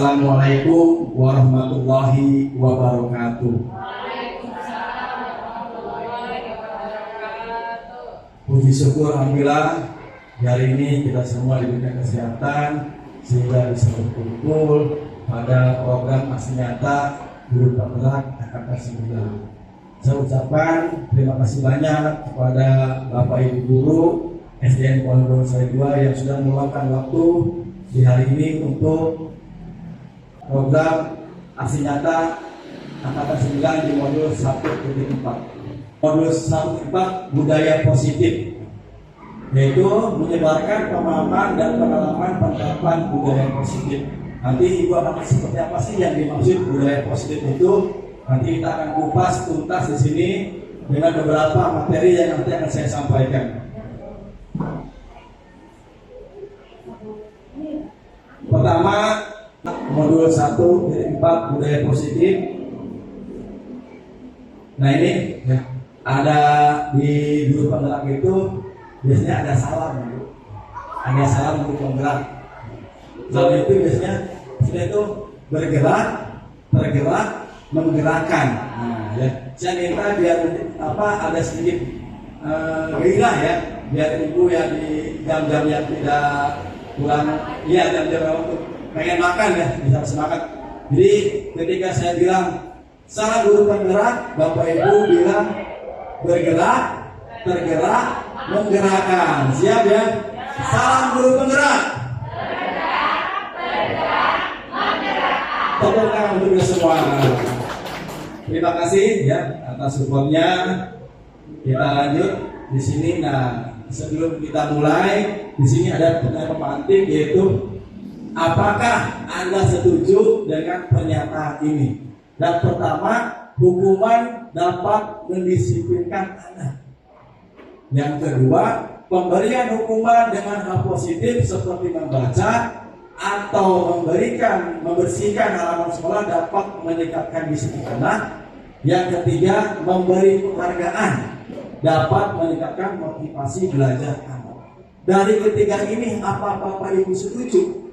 Assalamualaikum warahmatullahi wabarakatuh. Puji syukur alhamdulillah hari ini kita semua diberikan kesehatan sehingga bisa berkumpul pada program aksi nyata guru penggerak angkatan 9. Saya ucapkan terima kasih banyak kepada Bapak Ibu Guru SDN Pondok Sari 2 yang sudah meluangkan waktu di hari ini untuk program aksi nyata angkatan 9 di modul 1.4. Modul 1.4 budaya positif, yaitu menyebarkan pemahaman dan pengalaman penerapan budaya positif. Nanti Ibu akan seperti apa sih yang dimaksud budaya positif itu? Nanti kita akan kupas tuntas di sini dengan beberapa materi yang nanti akan saya sampaikan. Pertama, modul 1.4 budaya positif. Nah ini ya, ada di guru penggerak itu biasanya ada salam, ada salam untuk penggerak. Salam itu biasanya sudah itu bergerak, tergerak, menggerakkan. Nah, ya, saya minta biar ada sedikit gairah ya, biar ibu ya di jam-jam yang tidak kurang, ya jam-jam untuk pengen makan ya bisa semangat. Jadi ketika saya bilang salam guru penggerak, Bapak Ibu bilang bergerak, tergerak, menggerakkan. Siap ya? Salam guru penggerak. Tepuk tangan untuk semua. Terima kasih ya atas supportnya. Kita lanjut di sini. Nah, sebelum kita mulai, di sini ada pertanyaan pemantik, yaitu apakah Anda setuju dengan pernyataan ini? Dan pertama, hukuman dapat mendisiplinkan anak. Yang kedua, pemberian hukuman dengan hal positif seperti membaca atau membersihkan halaman sekolah dapat meningkatkan disiplin anak. Yang ketiga, memberi penghargaan dapat meningkatkan motivasi belajar anak. Dari ketiga ini, apa Bapak Ibu setuju?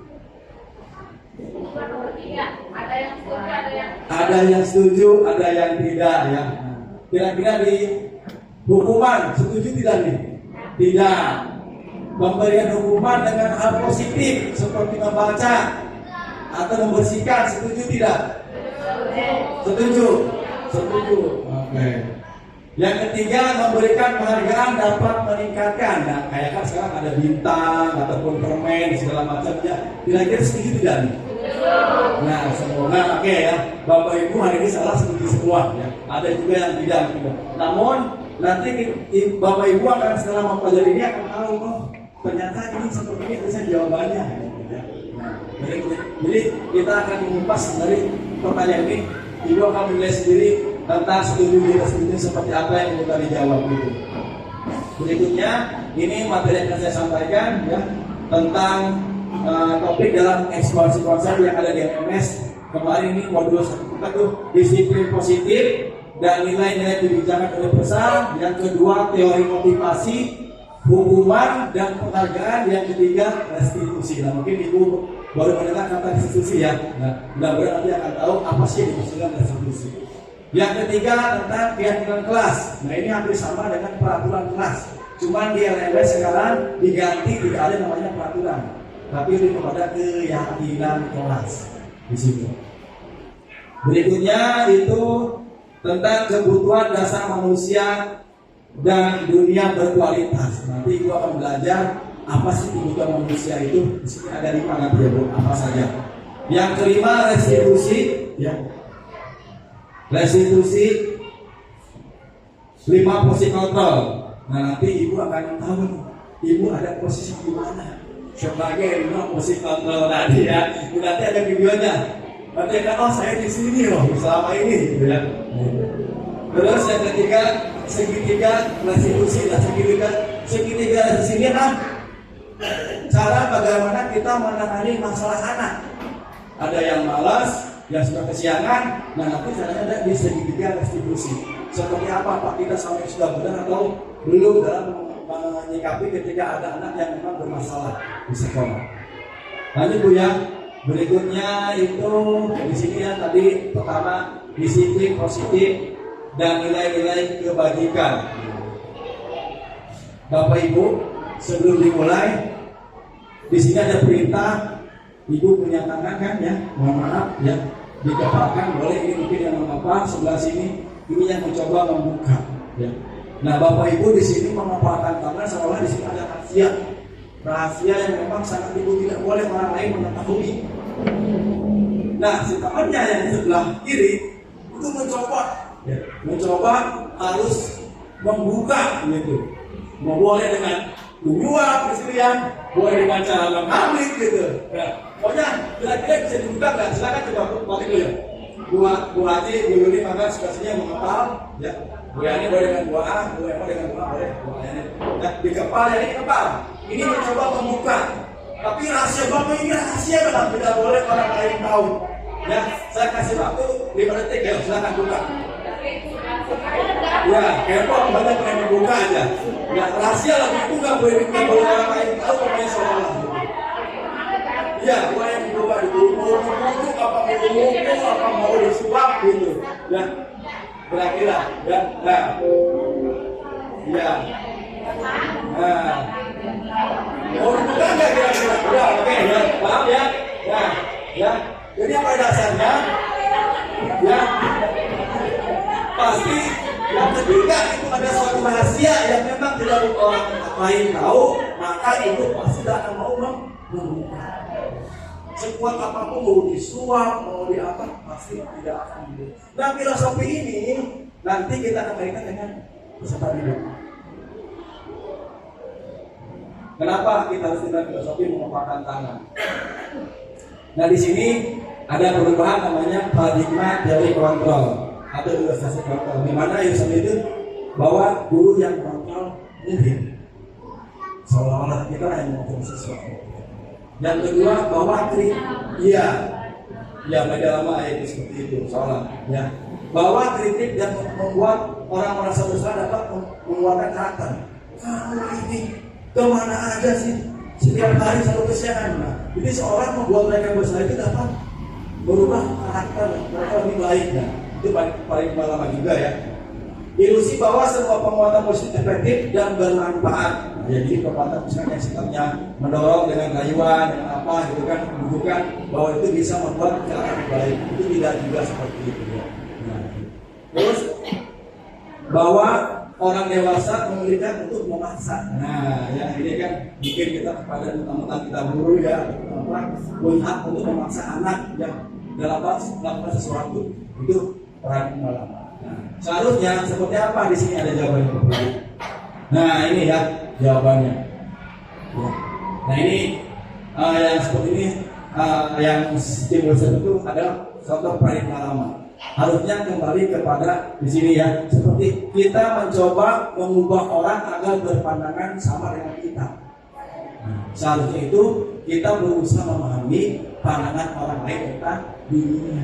Ada yang setuju, ada yang tidak ya. Kira-kira di hukuman setuju tidak nih? Tidak. Pemberian hukuman dengan hal positif seperti membaca atau membersihkan setuju tidak? Setuju. Setuju. Oke. Yang ketiga, memberikan penghargaan dapat meningkatkan. Nah, kayak kan sekarang ada bintang ataupun permen segala macamnya. Kira-kira setuju tidak nih? Nah, semoga oke ya. Bapak Ibu hari ini salah setuju semua ya. Ada juga yang tidak. Namun nanti Bapak Ibu akan setelah mempelajari ini akan tahu ternyata ini seperti ini bisa jawabannya. Nah, jadi kita akan mengupas dari pertanyaan ini. Ibu akan menilai sendiri tentang setuju tidak setuju seperti apa yang kita dijawab itu. Berikutnya ini materi yang akan saya sampaikan ya tentang topik dalam ekspansi konsep yang ada di MMS. Kemarin ini modul 1 itu disiplin positif dan nilai-nilai kebijakan universal. Yang kedua teori motivasi, hukuman dan penghargaan. Yang ketiga restitusi. Nah mungkin Ibu baru mendengar kata restitusi ya. Nah mudah-mudahan nanti akan tahu apa sih yang dimaksud restitusi. Yang ketiga tentang keyakinan kelas. Nah ini hampir sama dengan peraturan kelas. Cuman di LMS sekarang diganti, tidak ada namanya peraturan, tapi lebih kepada keyakinan kelas di sini. Berikutnya itu tentang kebutuhan dasar manusia dan dunia berkualitas. Nanti Ibu akan belajar apa sih kebutuhan manusia itu. Di sini ada 5 nanti ya Bu, apa saja. Yang kelima restitusi ya. Restitusi 5 posisi kontrol. Nah nanti Ibu akan tahu Ibu ada posisi di mana sebagai 5 posisi kontrol tadi ya. Nanti ada videonya. Nanti kan saya di sini loh selama ini gitu ya. Terus yang ketiga segitiga restitusi. Nah segitiga restitusi ini kan cara bagaimana kita menangani masalah anak. Ada yang malas, yang sudah kesiangan. Nah nanti caranya ada di segitiga restitusi. Seperti apa Pak kita sampai sudah benar atau belum dalam menyikapi ketika ada anak yang memang bermasalah di sekolah. Lanjut Bu ya. Berikutnya itu di sini ya tadi pertama disiplin positif dan nilai-nilai kebajikan. Bapak Ibu, sebelum dimulai di sini ada perintah. Ibu punya tangan kan ya, mohon maaf ya, dikepalkan boleh. Ini mungkin yang mengapa sebelah sini, ini yang mencoba membuka ya. Nah Bapak Ibu di sini mengepalkan tangan seolah di sini ada rahasia yang memang sangat Ibu tidak boleh orang lain mengetahui. Nah si temannya yang sebelah kiri itu mencoba harus membuka gitu. Mau boleh dengan menyuap istrian, boleh dengan cara mengambil gitu. Ya, pokoknya kira-kira bisa dibuka nggak? Silakan coba balik dulu ya. Bu Haji, Bu Yuli maka sukasinya mengepal. Ya, Bu Yani boleh dengan Bu A, Bu Emo dengan Bu A boleh. Bu Yani. Nah, di kepala ini kepal. Ini mencoba membuka. Tapi rahasia Bapak ini rahasia memang tidak boleh orang lain tahu. Ya, saya kasih waktu 5 detik ya, silakan buka. Ya, kepo banyak yang membuka aja. Ya, rahasia lagi itu nggak boleh orang lain tahu pokoknya soal. Ya, gua yang dibuka dulu, apa mau disuap gitu. Ya, kira-kira. Ya, nah. Ya. Nah. Mau dibuka nggak kira-kira? Udah, oke ya, paham ya? Ya. Jadi pada dasarnya, ya. Pasti yang ketika itu ada suatu rahasia yang memang tidak orang lain tahu, maka itu pasti tidak akan mau membuka. Sekuat apapun mau disuap, mau di apa, pasti tidak akan dibuka. Nah filosofi ini nanti kita akan kaitkan dengan peserta hidup. Kenapa kita harus dengan filosofi mengepalkan tangan? Nah di sini ada perubahan namanya paradigma dari kontrol atau ilustrasi kontrol. Di mana ilustrasi itu bahwa guru yang kontrol murid, seolah-olah kita yang mengontrol sesuatu. Yang kedua bahwa beda lama itu seperti itu seolah ya. Bahwa kritik yang membuat orang merasa bersalah dapat mengeluarkan karakter. Kamu ini kemana aja sih? Setiap hari selalu kesiangan. Nah, jadi seorang membuat mereka bersalah itu dapat berubah karakter mereka lebih baik. Nah, itu paling lama juga ya. Ilusi bahwa semua penguatan positif efektif dan bermanfaat. Nah, jadi kekuatan misalnya sifatnya mendorong dengan rayuan, dengan apa gitu kan, menunjukkan bahwa itu bisa membuat cara lebih baik. Itu tidak juga seperti itu ya. Nah, terus bahwa orang dewasa memiliki untuk memaksa. Nah, ya ini kan bikin kita kepada teman-teman kita guru ya, punya hak untuk memaksa anak yang dalam melakukan sesuatu. Itu peran ulama. Nah, seharusnya seperti apa? Di sini ada jawabannya. Nah, ini ya jawabannya. Ya. Nah, ini yang seperti ini yang timbul itu adalah contoh paradigma lama. Harusnya kembali kepada di sini ya, seperti kita mencoba mengubah orang agar berpandangan sama dengan kita. Seharusnya itu kita berusaha memahami pandangan orang lain tentang dunia.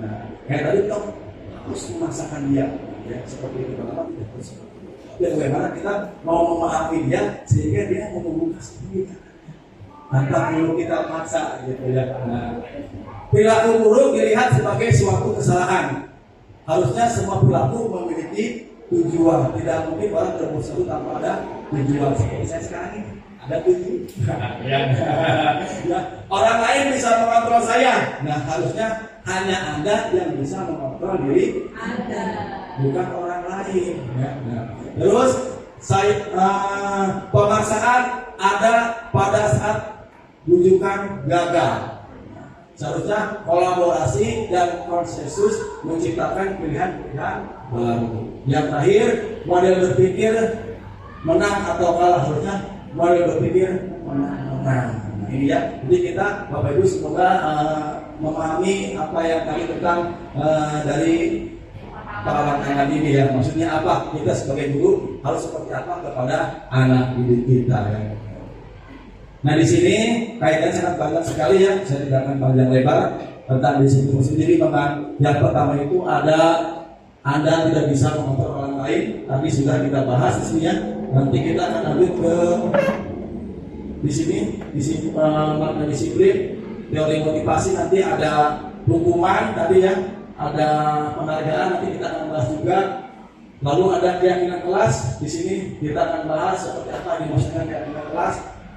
Nah, kayak tadi dong harus memaksakan dia, ya seperti itu kalau tidak terus. Dan bagaimana kita mau memahami dia sehingga dia mau membuka sendiri. Tanpa perlu kita maksa gitu ya. Nah, perilaku buruk dilihat sebagai suatu kesalahan. Harusnya semua perilaku memiliki tujuan. Tidak mungkin orang berbuat tanpa ada tujuan. Seperti saya sekarang ini ada tujuan. Ya. Orang lain bisa mengontrol saya. Nah harusnya hanya Anda yang bisa mengontrol diri Anda, bukan orang lain. Ya. Nah. Terus pemaksaan ada pada saat rujukan gagal. Seharusnya kolaborasi dan konsensus menciptakan pilihan-pilihan baru. Yang terakhir, model berpikir menang atau kalah. Harusnya model berpikir menang. Nah, ini ya. Jadi kita, Bapak Ibu, semoga memahami apa yang tadi tentang dari perawatan ini ya. Maksudnya apa? Kita sebagai guru harus seperti apa kepada anak didik kita ya. Nah di sini kaitan sangat banyak sekali ya, saya tidak akan panjang lebar tentang disiplin sendiri. Yang pertama itu ada Anda tidak bisa mengontrol orang lain, tapi sudah kita bahas di sini ya. Nanti kita akan lanjut ke di sini makna disiplin teori motivasi nanti ada hukuman tadi ya, ada penghargaan nanti kita akan bahas juga. Lalu ada keyakinan kelas, di sini kita akan bahas seperti apa yang dimaksudkan keyakinan kelas,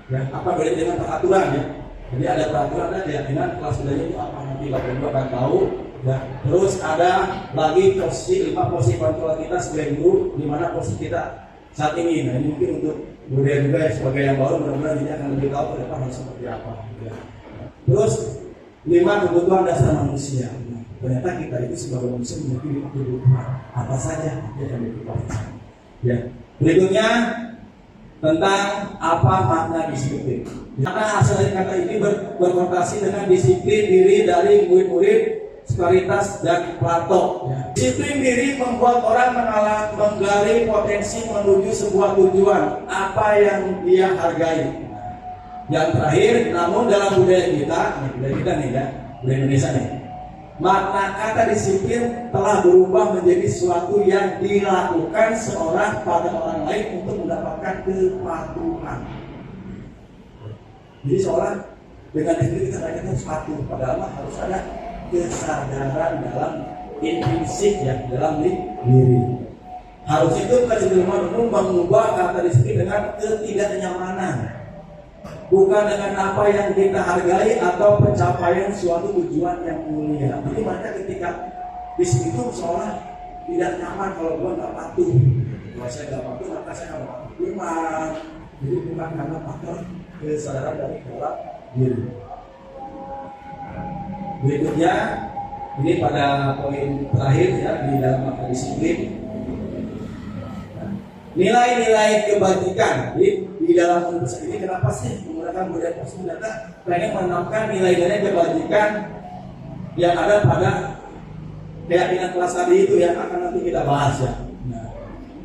ya apa beda dengan peraturan ya. Jadi ada peraturan dan keyakinan kelas bedanya itu apa nanti Bapak Ibu akan tahu. Ya. Terus ada lagi posisi kontrol kita sebagai guru, di mana posisi kita saat ini. Nah ini mungkin untuk budaya juga ya, sebagai yang baru mudah-mudahan ini akan lebih tahu ke depan harus seperti apa. Ya. Terus 5 kebutuhan dasar manusia. Nah, ternyata kita itu sebagai manusia memiliki kebutuhan apa saja yang dibutuhkan. Ya. Berikutnya tentang apa makna disiplin. Karena hasil dari kata ini berkonotasi dengan disiplin diri dari murid-murid Socrates dan Plato. Ya. Disiplin diri membuat orang menggali potensi menuju sebuah tujuan apa yang dia hargai. Yang terakhir, namun dalam budaya kita nih ya, budaya Indonesia nih, makna kata disiplin telah berubah menjadi sesuatu yang dilakukan seorang pada orang lain untuk mendapatkan kepatuhan. Jadi seorang dengan disiplin kita harus patuh, padahal harus ada kesadaran dalam intrinsik ya, dalam diri. Harus itu kecenderungan umum mengubah kata disiplin dengan ketidaknyamanan, bukan dengan apa yang kita hargai atau pencapaian suatu tujuan yang mulia. Jadi mereka ketika di situ seolah tidak nyaman kalau gua nggak patuh. Kalau saya nggak patuh maka saya nggak patuh. Jadi bukan karena faktor kesadaran dari dalam diri. Berikutnya ini pada poin terakhir ya di dalam makna disiplin. Nilai-nilai kebajikan di dalam urusan ini kenapa sih menggunakan budaya positif data pengen menanamkan nilai-nilai kebajikan yang ada pada keyakinan kelas tadi itu yang akan nanti kita bahas ya. Nah,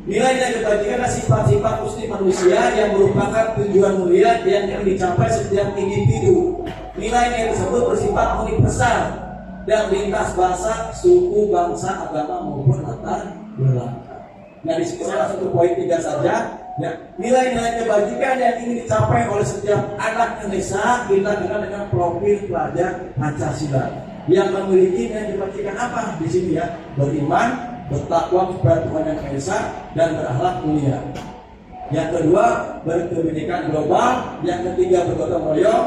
nilai-nilai kebajikan adalah sifat-sifat positif manusia yang merupakan tujuan mulia yang dicapai setiap individu. Nilai-nilai tersebut bersifat universal dan lintas bahasa, suku, bangsa, agama maupun latar belakang. Nah di sini saya langsung ke poin 3 saja. Ya, nilai-nilai kebajikan yang ingin dicapai oleh setiap anak Indonesia kita kenal dengan profil pelajar Pancasila yang memiliki nilai kebajikan apa di sini ya? Beriman, bertakwa kepada Tuhan Yang Maha Esa dan berakhlak mulia. Yang kedua, berkebinekaan global. Yang ketiga, bergotong royong.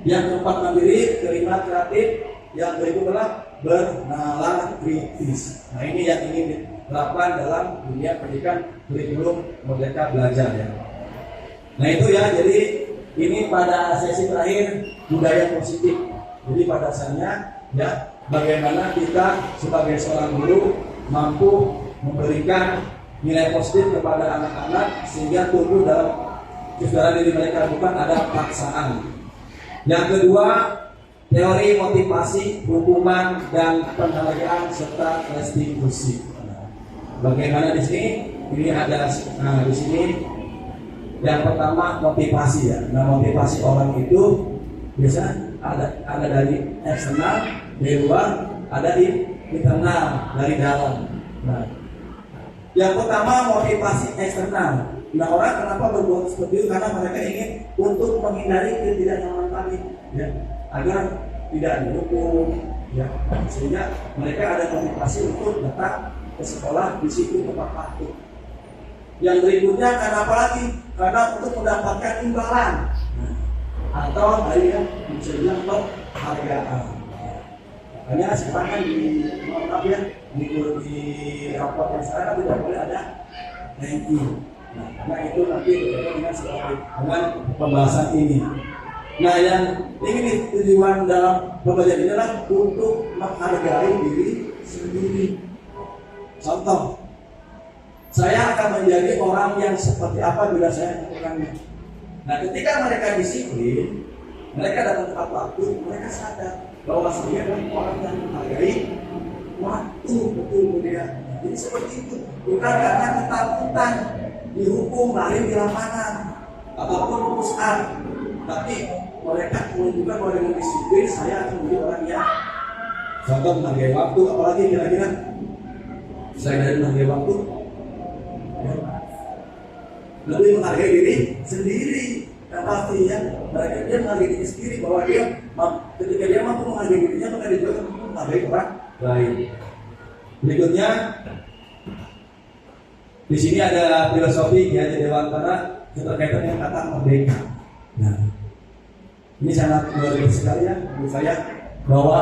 Yang keempat, mandiri, kelima kreatif. Yang berikut adalah bernalar kritis. Nah ini yang ingin dilakukan dalam dunia pendidikan kurikulum Merdeka Belajar ya. Nah itu ya, jadi ini pada sesi terakhir budaya positif. Jadi pada dasarnya ya, bagaimana kita sebagai seorang guru mampu memberikan nilai positif kepada anak-anak sehingga tumbuh dalam kesadaran diri mereka, bukan ada paksaan. Yang kedua, teori motivasi, hukuman dan penghargaan serta restitusi. Bagaimana di sini? Ini ada di sini yang pertama motivasi ya. Nah motivasi orang itu biasa ada dari eksternal, dari luar, ada di internal, dari dalam. Nah, yang pertama motivasi eksternal. Nah orang kenapa berbuat seperti itu? Karena mereka ingin untuk menghindari ketidaknyamanan tadi, ya, agar tidak dihukum, ya, sehingga mereka ada motivasi untuk datang ke sekolah di situ tempat patuh. Yang berikutnya karena apa lagi? Karena untuk mendapatkan imbalan atau dari yang bisa bilang penghargaan. Makanya sekarang kan di raport yang sekarang tidak boleh ada thank you. Nah, karena itu nanti dengan pembahasan ini. Nah, yang ingin tujuan dalam pembelajaran ini adalah untuk menghargai diri sendiri. Contoh, saya akan menjadi orang yang seperti apa bila saya melakukannya. Nah, ketika mereka disiplin, mereka datang tepat waktu, mereka sadar bahwa saya adalah orang yang menghargai waktu betul dia. Jadi seperti itu, bukan karena ketakutan dihukum lahir di lapangan ataupun pusat, tapi mereka menunjukkan bahwa dengan disiplin saya akan menjadi orang yang contoh menghargai waktu. Apalagi kira-kira saya dari menghargai waktu ya, lebih menghargai diri sendiri, yang pasti ya. mereka dia menghargai diri sendiri bahwa dia ketika dia mampu menghargai dirinya maka dia juga mampu menghargai orang lain. Berikutnya di sini ada filosofi ya Dewantara berkaitan dengan kata merdeka. Nah, ini sangat luar biasa sekali ya menurut saya bahwa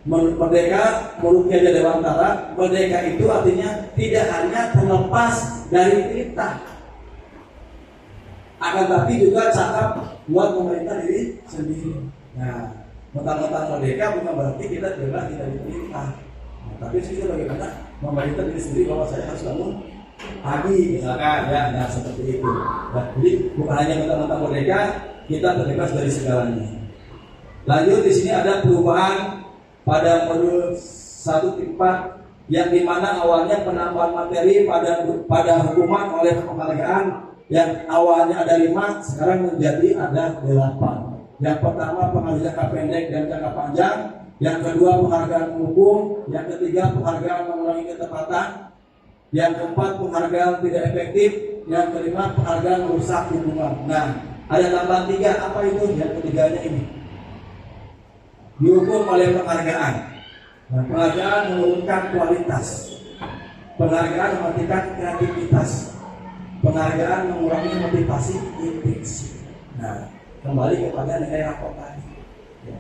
merdeka menurut Ki Dewantara, merdeka itu artinya tidak hanya terlepas dari perintah, akan tapi juga cakap buat pemerintah diri sendiri. Nah, mentang-mentang merdeka bukan berarti kita bebas tidak diperintah. Nah, tapi itu bagaimana memerintah diri sendiri bahwa saya harus bangun pagi misalkan ya, nah seperti itu. Nah, jadi bukan hanya mentang-mentang merdeka kita terbebas dari segalanya. Lanjut di sini ada perubahan pada modul 1.4 yang dimana awalnya penambahan materi pada hukuman oleh penghargaan yang awalnya ada 5 sekarang menjadi ada 8. Yang pertama penghargaan jangka pendek dan jangka panjang, yang kedua penghargaan hukum, yang ketiga penghargaan mengurangi ketepatan, yang keempat penghargaan tidak efektif, yang kelima penghargaan merusak hubungan. Nah, ada tambahan 3, apa itu? Yang ketiganya ini dihukum oleh penghargaan. Nah, penghargaan menurunkan kualitas, penghargaan mematikan kreativitas, penghargaan mengurangi motivasi intrinsik. Nah, kembali kepada nilai rapor tadi. Ya.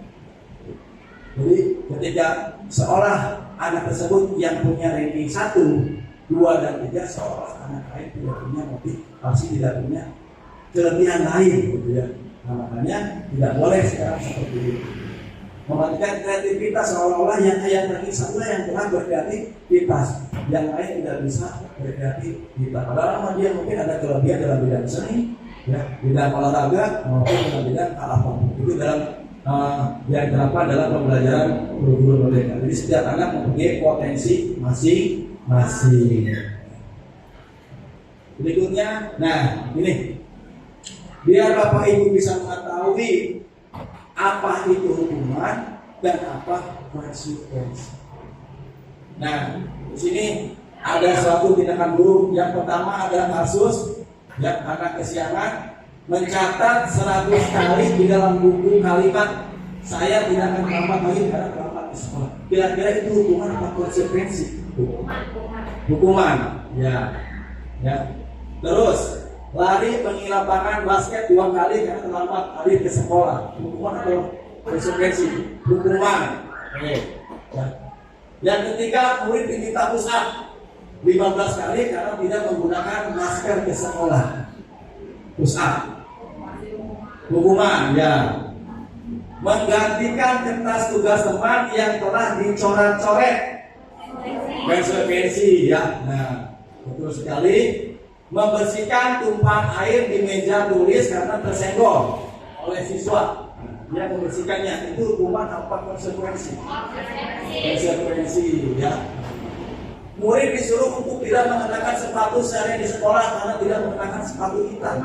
Jadi ketika seorang anak tersebut yang punya ranking 1, 2 dan 3, seorang anak lain tidak punya motivasi, tidak punya kelebihan lain, gitu ya. Nah, makanya tidak boleh sekarang seperti itu. Mematikan kreativitas seolah-olah yang ranking 1 yang telah berkreativitas, yang lain tidak bisa berkreativitas. Padahal dia mungkin ada kelebihan dalam bidang seni, ya, bidang olahraga maupun dalam bidang apapun. Itu dalam yang terdapat dalam pembelajaran guru-guru merdeka. Jadi setiap anak mempunyai potensi masing-masing. Berikutnya, nah ini biar Bapak Ibu bisa mengetahui apa itu hukuman dan apa konsekuensi. Nah, di sini ada suatu tindakan buruk. Yang pertama adalah kasus yang anak kesiangan mencatat 100 kali di dalam buku kalimat saya tidak akan terlambat lagi karena terlambat di sekolah. Kira-kira itu hukuman apa konsekuensi? Hukuman, ya. Terus lari pergi lapangan basket 2 kali karena terlambat hadir ke sekolah. Hukuman atau konsekuensi? Hukuman. Oke. Ya. Yang ketiga, murid diminta push up 15 kali karena tidak menggunakan masker ke sekolah. Push up. Hukuman, ya. Menggantikan kertas tugas teman yang telah dicoret-coret. Konsekuensi, ya. Nah, betul sekali. Membersihkan tumpahan air di meja tulis karena tersenggol oleh siswa. Dia membersihkannya, itu hukuman apa konsekuensi? Konsekuensi, ya. Murid disuruh untuk tidak mengenakan sepatu sehari di sekolah karena tidak mengenakan sepatu hitam.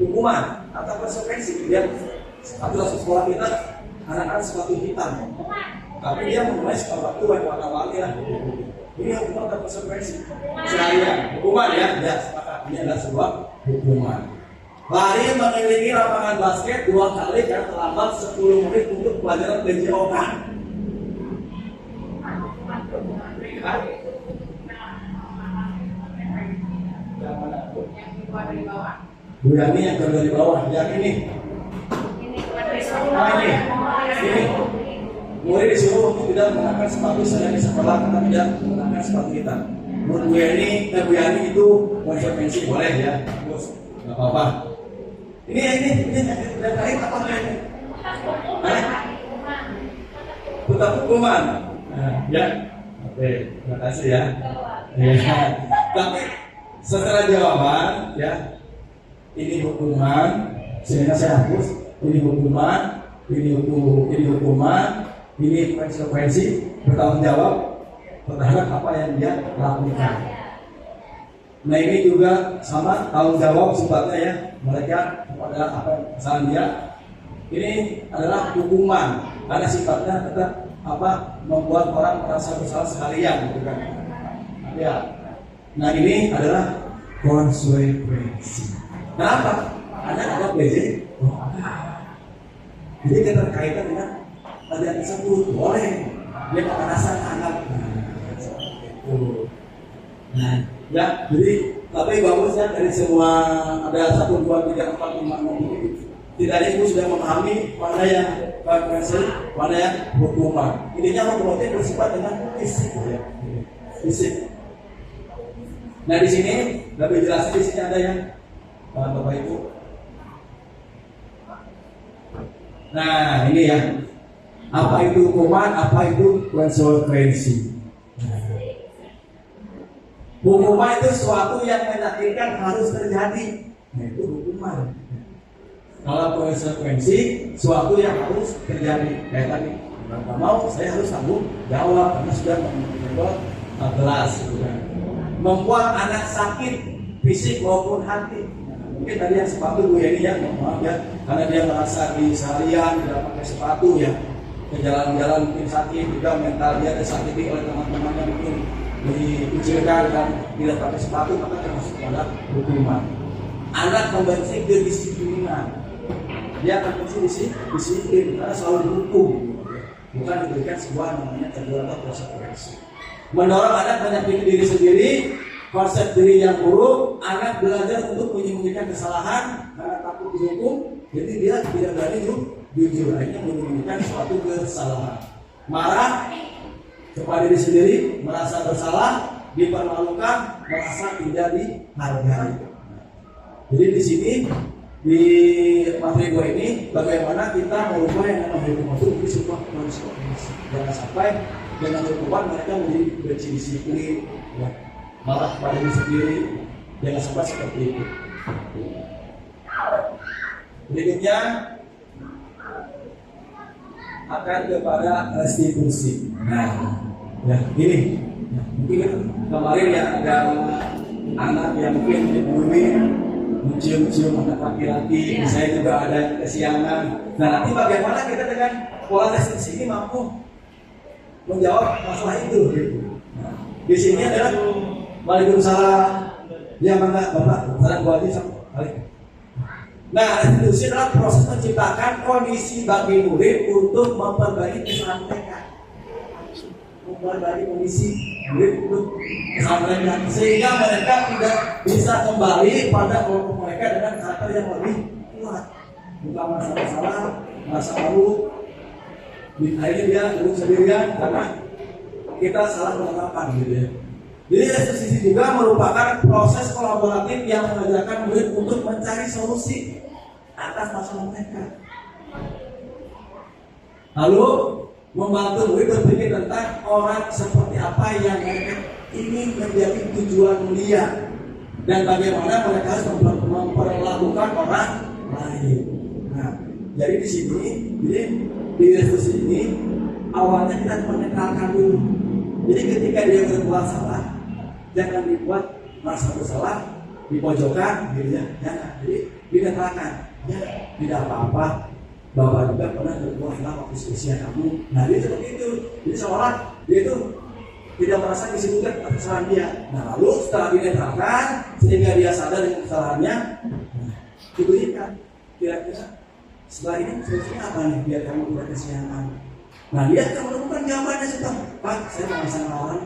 Hukuman atau konsekuensi? Dia sepatu sekolah kita anak-anak sepatu hitam, tapi dia menggunakan sepatu yang warna-warni lah. Ini hukuman atau konsekuensi? Seharian, hukuman ya, sepakat. Ini adalah sebuah hukuman. Lari mengelilingi lapangan basket 2 kali karena terlambat 10 menit untuk pelajaran PJOK. Bu Yani yang kedua di bawah, yang ini. Nah ini. Murid disuruh untuk tidak menggunakan sepatu saya di sekolah karena tidak menggunakan sepatu hitam. Menurut Bu Yani itu konsekuensi boleh ya, terus nggak apa-apa. Ini dan lain apa ini? Tetap hukuman. Nah, ya, oke, terima kasih ya. Tapi setelah jawaban ya, ini hukuman, sehingga saya hapus. Ini hukuman, ini hukuman. Ini konsekuensi, bertanggung jawab terhadap apa yang dia lakukan. Nah ini juga sama tanggung jawab sifatnya ya, mereka pada apa yang kesalahan dia. Ini adalah hukuman karena sifatnya tetap membuat orang merasa bersalah sekalian, gitu kan? Ya. Nah ini adalah konsekuensi. Kenapa? Anak ada PJ? Oh, ada. Jadi keterkaitan dengan pelajaran tersebut boleh dia kekerasan anak. Nah, ya, jadi tapi bagusnya dari semua ada 1, 2, 3, 4, 5, 6 ini tidak ibu sudah memahami mana yang konsekuensi, mana yang hukuman. Intinya hukuman bersifat dengan fisik, ya. Fisik. Nah di sini lebih jelas di sini ada yang Bapak Ibu. Nah ini ya, apa itu hukuman, apa itu konsekuensi. Hukuman itu sesuatu yang menyakitkan harus terjadi, nah itu hukuman. Kalau konsekuensi sesuatu yang harus terjadi, kayak tadi nggak mau saya harus tanggung jawab karena sudah membuat gelas, gitu kan. Membuat anak sakit fisik maupun hati. Mungkin tadi yang sepatu Bu ini ya, maaf ya, karena dia merasa di seharian tidak pakai sepatu ya, ke jalan-jalan mungkin sakit, juga mental dia disakiti oleh teman-temannya mungkin dikucilkan dan tidak pakai sepatu, maka termasuk pada hukuman. Anak membenci kedisiplinan, dia akan benci disiplin karena selalu dihukum, bukan diberikan sebuah namanya teguran atau konsekuensi. Mendorong anak menyakiti diri sendiri, konsep diri yang buruk, anak belajar untuk menyembunyikan kesalahan karena takut dihukum, jadi dia tidak berani jujur, akhirnya menyembunyikan suatu kesalahan. Marah kepada diri sendiri, merasa bersalah, dipermalukan, merasa tidak dihargai. Jadi di sini di materi gue ini bagaimana kita merubah yang namanya hukum itu menjadi sebuah konsekuensi. Jangan sampai dengan hukuman mereka menjadi benci disiplin, ya, marah pada diri sendiri. Jangan sampai seperti itu. Berikutnya akan kepada restitusi. Nah, ya gini, ya, mungkin kemarin ya ada anak yang mungkin dibully, mencium-cium anak laki-laki, saya juga ada kesiangan. Nah nanti bagaimana kita dengan pola restitusi ini mampu menjawab masalah itu? Gitu. Nah, di sini adalah Waalaikumsalam. Ya mana Bapak, salam buat kali. Nah, restitusi adalah proses menciptakan kondisi bagi murid untuk memperbaiki kesalahan mereka. Memperbaiki kondisi murid untuk kesalahan mereka, sehingga mereka tidak bisa kembali pada kelompok mereka dengan karakter yang lebih kuat. Bukan merasa bersalah, merasa malu, akhirnya dia duduk sendirian karena kita salah penerapan gitu ya. Jadi restitusi juga merupakan proses kolaboratif yang mengajarkan murid untuk mencari solusi atas masalah mereka. Lalu membantu murid berpikir tentang orang seperti apa yang mereka ingin menjadi tujuan mulia dan bagaimana mereka harus memperlakukan orang lain. Nah, jadi di sini, jadi di restitusi ini awalnya kita menekankan dulu. Jadi ketika dia berbuat salah, jangan dibuat merasa bersalah, dipojokkan, gitu ya. Jangan. Jadi dikatakan, ya tidak apa-apa. Bapak juga pernah berbuat salah waktu usia kamu. Nah dia seperti itu. Jadi seolah dia itu tidak merasa disebutkan atas kesalahan dia. Nah lalu setelah dinetralkan, sehingga dia sadar dengan kesalahannya, diberikan. Kira-kira setelah ini solusinya apa nih biar kamu tidak kesiangan? Nah dia akan menemukan jawabannya setelah, Pak saya mau bisa ngelawan,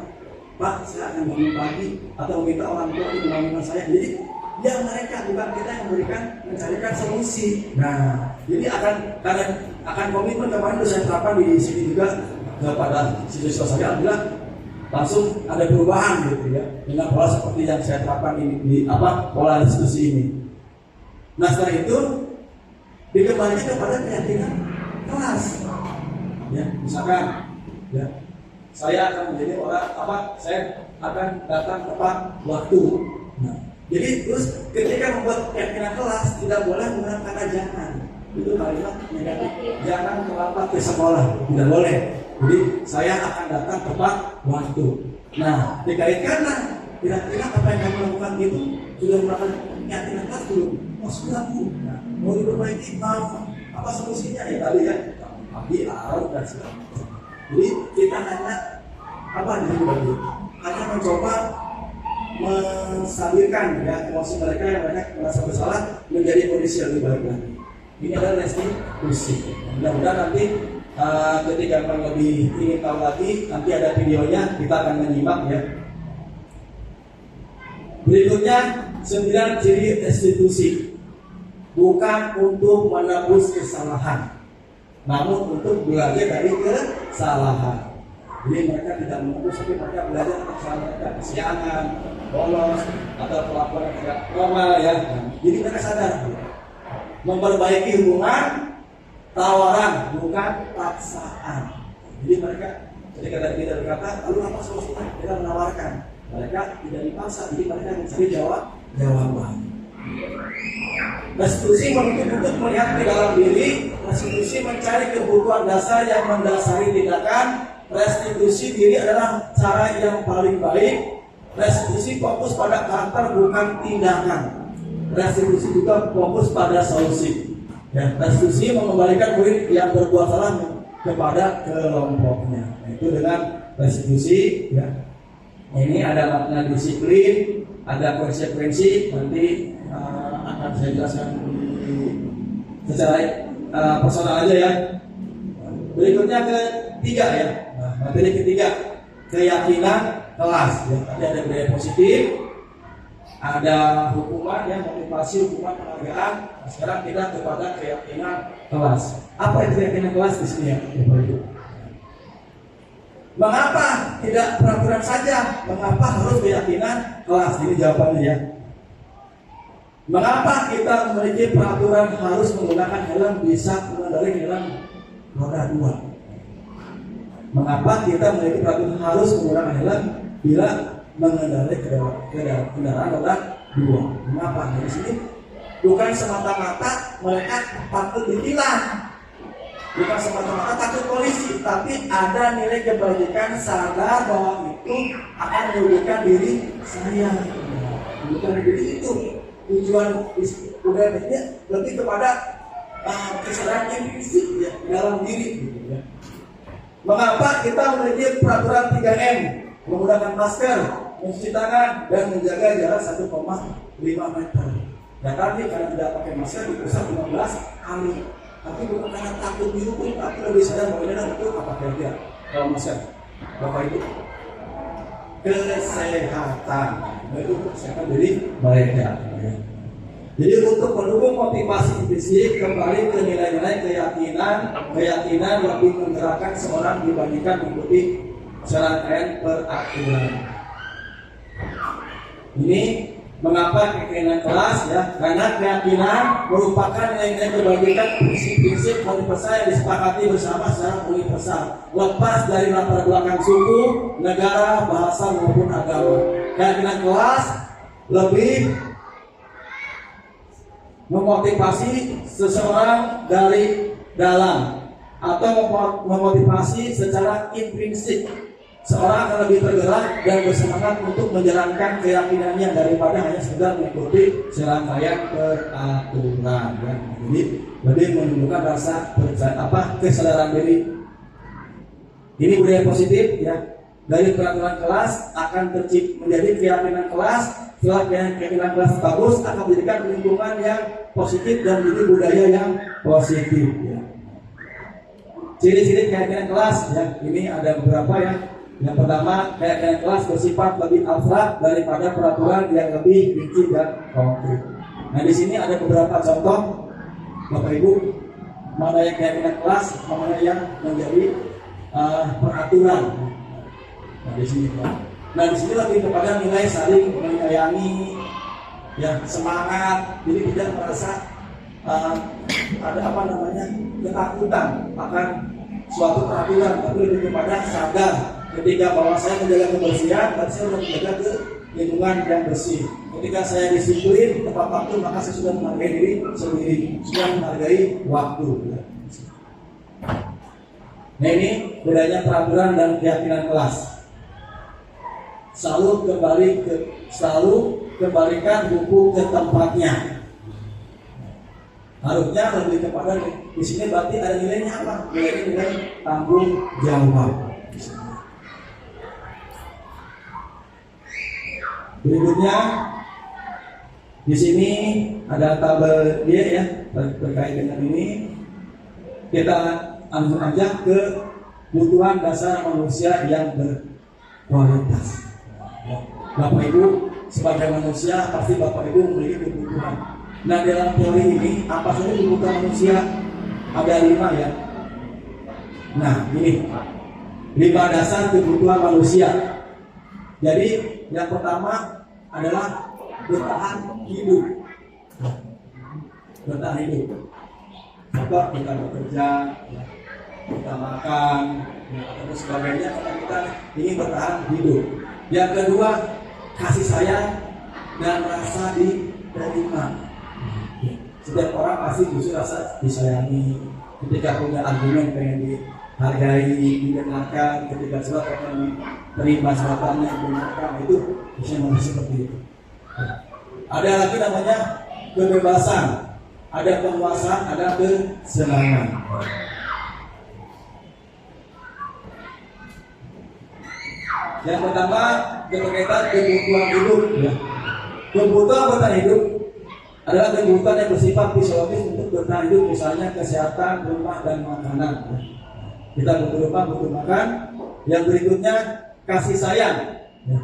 Pak saya akan bangun pagi atau minta orang tua untuk membangunkan saya. Jadi ya mereka bukan kita yang memberikan mencarikan solusi. Nah jadi akan komitmen kemarin saya terapkan di sini juga kepada siswa saya bilang langsung ada perubahan gitu ya dengan pola seperti yang saya terapkan di pola diskusi ini. Nah setelah itu dikembalikan kepada keyakinan kelas. Ya, misalkan ya, saya akan menjadi orang saya akan datang tepat waktu. Nah, jadi terus ketika membuat keyakinan kelas tidak boleh menggunakan kata jangan. Itu kalimat negatif. Jangan terlambat ke sekolah, tidak boleh. Jadi saya akan datang tepat waktu. Nah, dikaitkanlah kira-kira apa yang kamu lakukan itu sudah merupakan keyakinan kelas belum? Oh sudah Bu. Nah, mau diperbaiki apa solusinya ya tadi ya? Pagi, arah dan segala macam. Jadi kita hanya apa nih bagi? Hanya mencoba menstabilkan ya emosi mereka yang mereka merasa bersalah menjadi kondisi yang lebih baik lagi. Ini adalah restitusi. Mudah-mudahan nanti ketika yang lebih ingin tahu lagi, nanti ada videonya, kita akan menyimak ya. Berikutnya 9 ciri restitusi. Bukan untuk menebus kesalahan, namun untuk belajar dari kesalahan. Jadi mereka tidak menebus, tapi mereka belajar dari kesalahan mereka, kesiangan, bolos, atau perlakuan yang tidak normal ya. Jadi mereka sadar memperbaiki hubungan tawaran, bukan paksaan. Jadi mereka ketika tidak berkata, lalu apa solusinya? Mereka menawarkan. Mereka tidak dipaksa, jadi mereka mencari jawaban. Restitusi menuntut melihat ke dalam diri. Restitusi mencari kebutuhan dasar yang mendasari tindakan. Restitusi diri adalah cara yang paling baik. Restitusi fokus pada karakter bukan tindakan. Restitusi juga fokus pada solusi. Ya, restitusi mengembalikan murid yang berbuat salah kepada kelompoknya. Itu dengan restitusi ya. Ini ada makna disiplin, ada konsekuensi, nanti akan saya jelaskan secara personal aja ya. Berikutnya ketiga ya, materi ketiga, keyakinan kelas ya. Tadi ada budaya positif, ada hukuman ya, motivasi, hukuman, penghargaan. Nah, sekarang kita kepada keyakinan kelas. Apa itu keyakinan kelas di sini ya, Bapak Ibu? Mengapa tidak peraturan saja? Mengapa harus keyakinan kelas? Ini jawabannya ya. Mengapa kita memiliki peraturan harus menggunakan helm bisa mengendarai helm roda 2? Mengapa kita memiliki peraturan harus menggunakan helm bila mengendarai kendaraan roda 2? Mengapa? Di sini bukan semata-mata mereka takut ditilang, bukan semata-mata takut polisi, tapi ada nilai kebajikan, sadar bahwa itu akan merugikan diri saya, bukan diri itu. Tujuan budaya ini lebih kepada kesadaran impulsif ya, dalam diri gitu ya. Mengapa kita memiliki peraturan 3M? Menggunakan masker, mencuci tangan, dan menjaga jarak 1,5 meter. Ya tadi karena tidak pakai masker diusap 15 kali. Tapi bukan karena takut dihukum, tapi lebih sadar bahwa ini adalah itu apa kira-kira kalau masker Bapak Ibu? Kesehatan, itu kesehatan diri mereka. Jadi untuk mendukung motivasi fisik kembali ke nilai-nilai keyakinan lebih menggerakkan seorang dibandingkan mengikuti serangkaian peraturan. Ini mengapa keyakinan kelas ya? Karena keyakinan merupakan nilai-nilai kebajikan, prinsip-prinsip universal yang disepakati bersama secara universal, lepas dari latar belakang suku, negara, bahasa maupun agama. Keyakinan kelas lebih memotivasi seseorang dari dalam atau memotivasi secara intrinsik. Seorang akan lebih tergerak dan bersemangat untuk menjalankan keyakinannya daripada hanya sekedar mengikuti serangkaian peraturan. Ya. Jadi lebih menunjukkan rasa kesadaran diri. Ini budaya positif ya. Dari peraturan kelas akan tercipta menjadi keyakinan kelas. Setelah keyakinan kelas bagus akan menjadikan lingkungan yang positif dan menjadi budaya yang positif. Ya. Ciri-ciri keyakinan kelas ya. Ini ada beberapa ya. Yang pertama, keyakinan kelas bersifat lebih abstrak daripada peraturan yang lebih rinci dan konkret. Nah, di sini ada beberapa contoh, Bapak Ibu, mana yang keyakinan kelas, mana yang menjadi peraturan. Nah, di sini, lebih kepada nilai saling menyayangi, ya semangat, jadi tidak merasa ada ketakutan akan suatu peraturan, tapi lebih kepada sadar. Ketika bahwa saya menjaga kebersihan, berarti saya sudah menjaga ke lingkungan yang bersih. Ketika saya disiplin tepat waktu, maka saya sudah menghargai diri sendiri, sudah menghargai waktu. Nah ini bedanya peraturan dan keyakinan kelas. Selalu kembalikan buku ke tempatnya. Harusnya lebih kepada di sini berarti ada nilainya apa? Nilai tanggung jawab. Berikutnya di sini ada tabel dia ya terkait dengan ini. Kita langsung aja ke kebutuhan dasar manusia yang berkualitas. Bapak Ibu sebagai manusia pasti Bapak Ibu memiliki kebutuhan. Nah dalam teori ini apa saja kebutuhan manusia? Ada 5 ya. Nah ini 5 dasar kebutuhan manusia. Jadi yang pertama adalah bertahan hidup. Bertahan hidup. Contoh kita bekerja, kita makan, dan sebagainya karena kita ingin bertahan hidup. Yang kedua, kasih sayang dan rasa diterima. Setiap orang pasti butuh rasa disayangi. Ketika punya argumen pengen dihargai, didengarkan, ketika sudah pengen diterima jawabannya, didengarkan, itu bisa manusia seperti itu. Ada lagi namanya kebebasan. Ada penguasaan, ada kesenangan. Yang pertama berkaitan kebutuhan hidup. Ya. Kebutuhan bertahan hidup adalah kebutuhan yang bersifat fisiologis untuk bertahan hidup, misalnya kesehatan, rumah dan makanan. Kita butuh rumah, butuh makan. Yang berikutnya kasih sayang. Ya.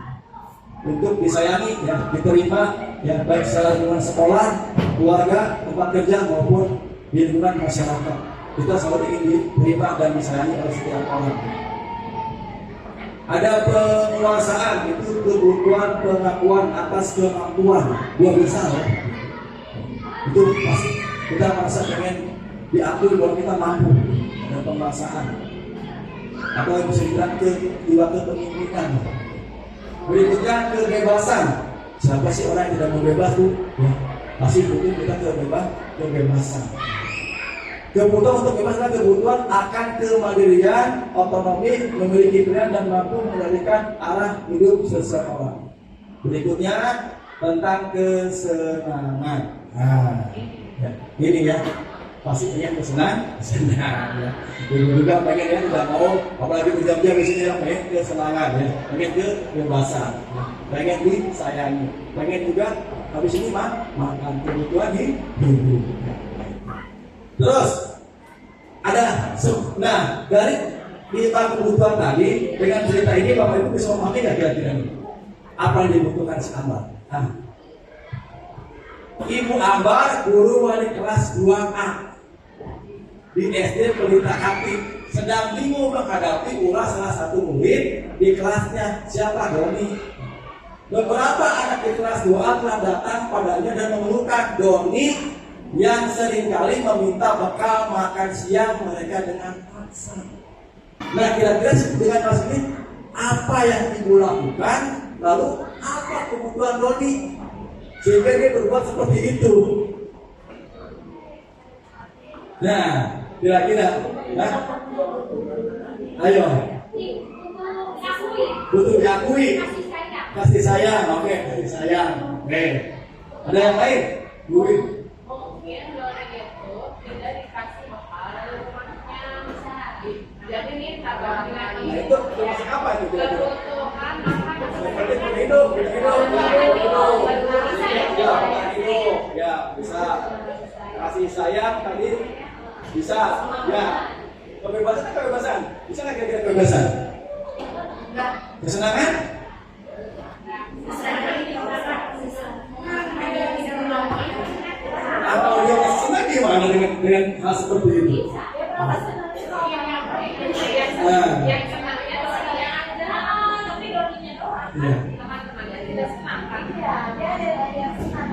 Untuk disayangi, ya, diterima, ya, baik secara lingkungan sekolah, keluarga, tempat kerja maupun di lingkungan masyarakat. Kita selalu ingin diterima dan disayangi oleh setiap orang. Ada penguasaan, itu kebutuhan pengakuan atas kemampuan. Gua bisa ya. Itu pasti kita merasa pengen diakui bahwa kita mampu. Ada penguasaan. Atau yang bisa dibilang jiwa kepemimpinan. Berikutnya kebebasan. Siapa sih orang yang tidak mau bebas tuh? Ya, pasti butuh kita kebebasan. Kebutuhan untuk bebas adalah kebutuhan akan kemandirian, otonomi, memiliki pilihan dan mampu mengendalikan arah hidup seseorang. Berikutnya tentang kesenangan. Nah, ya, ini ya. Pasti pengen senang ya. Dulu juga pengen ya, tidak mau apalagi berjam-jam di sini ya, pengen kesenangan ya, pengen kebebasan, ya. Pengen disayangi, pengen juga habis ini makan kebutuhan hidup. Terus ada nah dari kita kebutuhan tadi dengan cerita ini Bapak Ibu bisa memahami nggak kira-kira apa yang dibutuhkan si Ambar? Ibu Ambar guru wali kelas 2A di SD Pelita Hati sedang bingung menghadapi ulah salah satu murid di kelasnya. Siapa? Doni. Beberapa anak di kelas 2A telah datang padanya dan mengeluhkan Doni yang seringkali meminta bekal makan siang mereka dengan paksa. Nah kira-kira dengan kasus ini apa yang ibu lakukan? Lalu apa kebutuhan Doni sehingga dia berbuat seperti itu? Nah kira-kira, nah, ayo, butuh diakui, kasih sayang, oke, kasih sayang, oke. Ada yang lain, Buin? Mungkin orang itu tidak dikasih bekal dari rumahnya, jadi nih tabungan Nah itu termasuk apa itu? kebutuhan makan Hidup, ya bisa. Kasih sayang tadi. Bisa, ya. Kebebasan, bisa nggak kira-kira kebebasan? Kesenangan? Atau dia masih senang gimana dengan hal seperti itu? Nah, yang senangnya saya aja, tapi Doninya doang. ya. Teman-temannya tidak senang kan? Dia ada yang senang.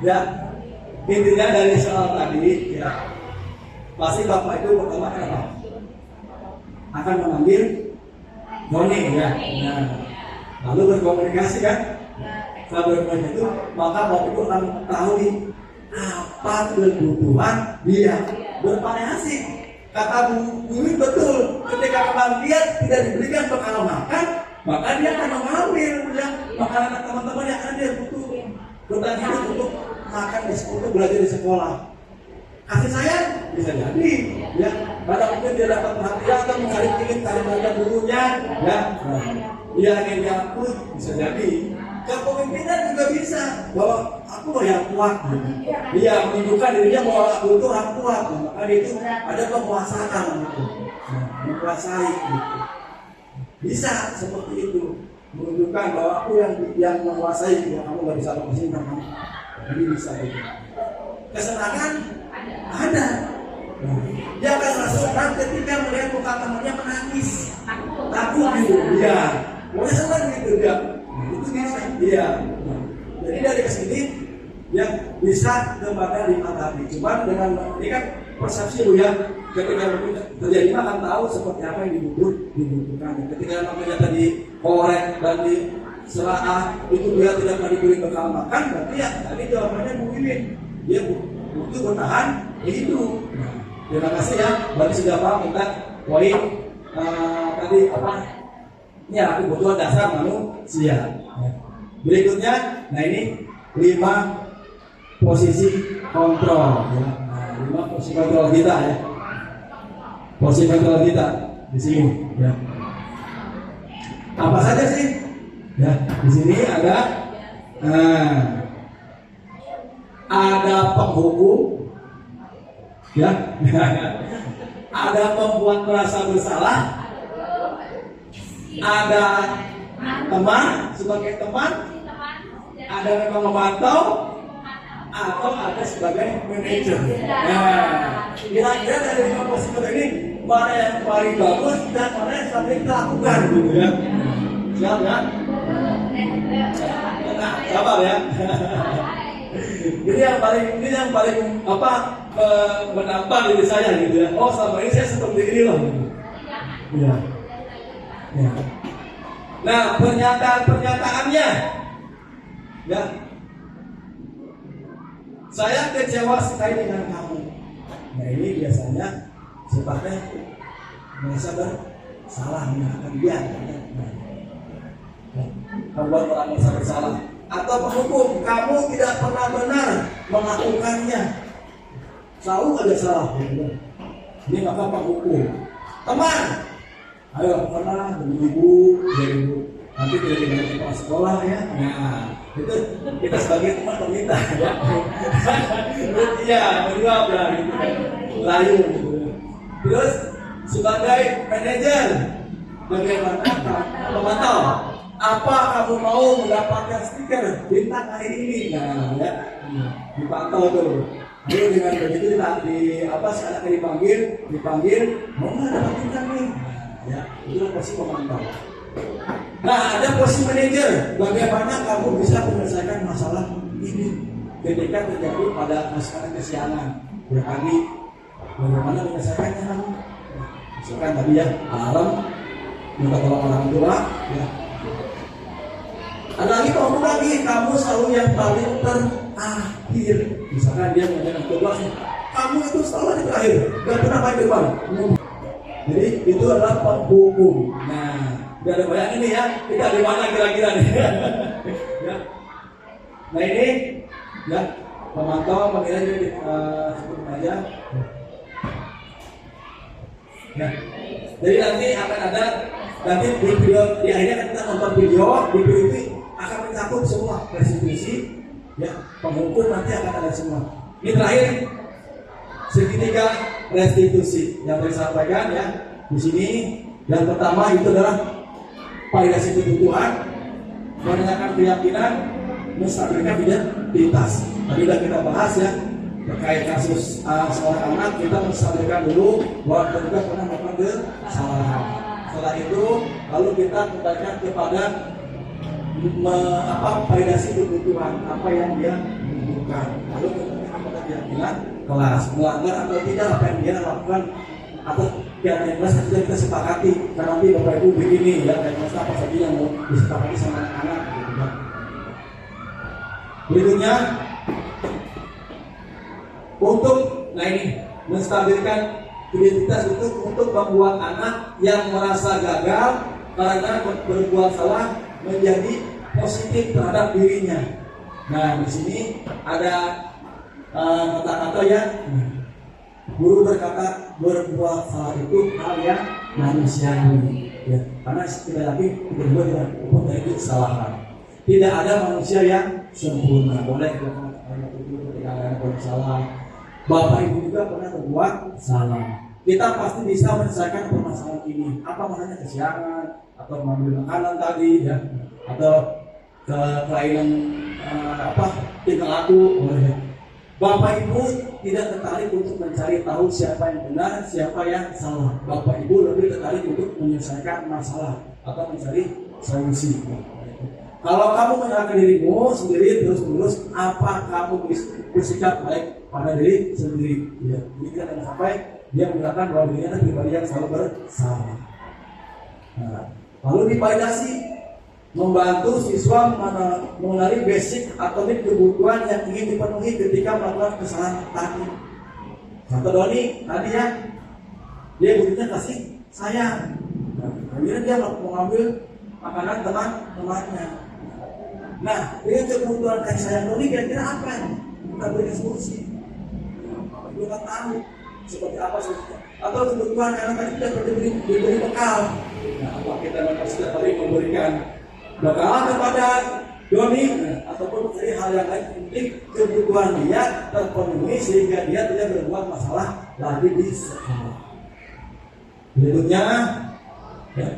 Ya, intinya dari soal tadi, ya, pasti Bapak itu pertama apa? Akan memanggil Doni, ya. Nah, lalu berkomunikasi kan? Setelah berkomunikasi itu, maka Bapak itu akan mengetahui apa kebutuhan dia. Bervariasi. Kata Bu Wiwin betul, ketika memang dia tidak diberikan bekal makan, maka dia akan mengambil yang makanan teman-teman yang akan dia butuh. Bertahan hidup untuk makan di sekolah, belajar di sekolah. kasih sayang bisa jadi, ya. Karena mungkin dia dapat perhatian atau mencari ingin kehadiran gurunya, ya. Nah, dia ingin diakui bisa jadi. Kepemimpinan juga bisa bahwa aku yang kuat, gitu. Dia menunjukkan dirinya bahwa aku itu orang kuat, maka itu ada penguasaan, gitu. Nah, menguasai, gitu. Bisa seperti itu, menunjukkan bahwa aku yang menguasai, ya kamu nggak bisa lepasin kamu. Ini bisa gitu. Kesenangan ada. Dia akan merasa senang ketika melihat muka temannya menangis, takut gitu, ya. Pokoknya senang gitu dia. Itu bisa, iya. Jadi dari kesini ya bisa kepada 5 tadi. Cuma dengan ini kan persepsi lu ya. Ketika terjadi akan tahu seperti apa yang dibutuhkan. Ketika namanya tadi korek dan diselaah itu dia tidak pernah diberi bekal makan, berarti ya tadi jawabannya mungkin dia butuh bertahan hidup. Terima kasih ya, berarti sudah paham tentang poin tadi apa? Ya, kebutuhan dasar manusia. Berikutnya, nah ini 5 posisi kontrol. Ya. Nah, 5 posisi kontrol kita ya. Posisi kontrol kita di sini. Ya. Apa saja sih? Ya, di sini ada penghukum, ya, ada pembuat merasa bersalah, ada teman sebagai teman, ada memang memantau, atau ada sebagai manajer. Nah, kira-kira dari 5 posisi ini mana yang paling bagus dan mana yang sering kita lakukan, gitu ya? Siap ya? Nah, sabar ya. Ini yang paling apa menampar diri saya gitu ya. Oh, selama ini saya seperti ini loh. Iya. Ya. Nah, pernyataannya, ya, saya kecewa sekali dengan kamu. Nah, ini biasanya sifatnya merasa bersalah menyalahkan dia. Membuat orang merasa bersalah. Atau penghukum, kamu tidak pernah benar melakukannya, selalu ada salah. Ini maka penghukum. Teman, ayo pernah demi ibu, nanti tidak dengan kepala sekolah ya. Nah, itu kita sebagai teman meminta ya. Iya, menjawab lah gitu. Layu gitu. Terus sebagai manajer, bagaimana memantau? Apa kamu mau mendapatkan stiker bintang hari ini? Nah, ya, dipantau tuh. Lalu dengan begitu sekarang dipanggil, mau nggak dapat bintang nih? Nah, ya, itu posisi pemantau. Nah, ada posisi manajer. Bagaimana kamu bisa menyelesaikan masalah ini ketika terjadi pada masalah kesiangan? Ya kami, bagaimana menyelesaikannya kamu? Misalkan tadi ya, alarm, minta tolong orang tua, ya. Ada lagi, kamu selalu yang paling terakhir. Misalkan dia mengajarkan kelas, kamu itu selalu di terakhir, gak pernah paling depan. Jadi itu adalah penghukum. Nah, udah ada bayang ini ya, kita di mana kira-kira nih? Ya. Nah ini, ya, pemantau pemilihan sebut aja. Ya. Jadi nanti akan ada di video di akhirnya kan kita nonton video itu akan mencakup semua restitusi, ya, penghukum nanti akan ada semua. Ini terakhir segitiga restitusi yang disampaikan ya di sini. Yang pertama itu adalah validasi kebutuhan, menanyakan keyakinan, menstabilkan identitas. Tadi sudah kita bahas ya terkait kasus seorang anak, kita menstabilkan dulu bahwa kita juga pernah melakukan kesalahan. Setelah itu lalu kita kembalikan kepada validasi kebutuhan apa yang dia butuhkan. Lalu kita keyakinan kelas melanggar atau tidak apa yang dia lakukan atau keyakinan kelas sudah kita sepakati. Karena nanti Bapak Ibu begini ya, kayak kelas apa saja yang mau disepakati sama anak-anak gitu kan. Berikutnya untuk ini menstabilkan identitas itu untuk membuat anak yang merasa gagal karena berbuat salah menjadi positif terhadap dirinya. Nah, di sini ada kata-kata ya, Guru berkata berbuat salah itu hal yang manusiawi, ya. Karena sekali lagi berdua tidak pupus dari kesalahan. Tidak ada manusia yang sempurna. Boleh ketika ada salah. Bapak Ibu juga pernah berbuat salah. Kita pasti bisa menyelesaikan permasalahan ini. Apa makanya kesiangan atau mengambil makanan tadi, ya, atau kelainan tingkah laku. Bapak Ibu tidak tertarik untuk mencari tahu siapa yang benar, siapa yang salah. Bapak Ibu lebih tertarik untuk menyelesaikan masalah atau mencari solusi. Kalau kamu menyalahkan dirimu sendiri terus-menerus, apa kamu bersikap baik pada diri sendiri? Ya, jadi jangan sampai dia mengatakan bahwa dirinya adalah pribadi yang selalu bersalah. Nah, lalu divalidasi, membantu siswa mengenali basic atau kebutuhan yang ingin dipenuhi ketika melakukan kesalahan tadi. Contoh Doni tadi ya, dia butuhnya kasih sayang. Nah, kemudian dia mau mengambil makanan teman-temannya. Nah, dengan kebutuhan kasih sayang Doni kira-kira apa? Kita berikan solusi. Kita tahu seperti apa solusinya. Atau kebutuhan karena tadi tidak diberi bekal. Nah, apa kita memang setiap hari memberikan bekal kepada Doni, ataupun mencari hal yang lain penting kebutuhan dia terpenuhi sehingga dia tidak berbuat masalah lagi di sekolah. Berikutnya, ya,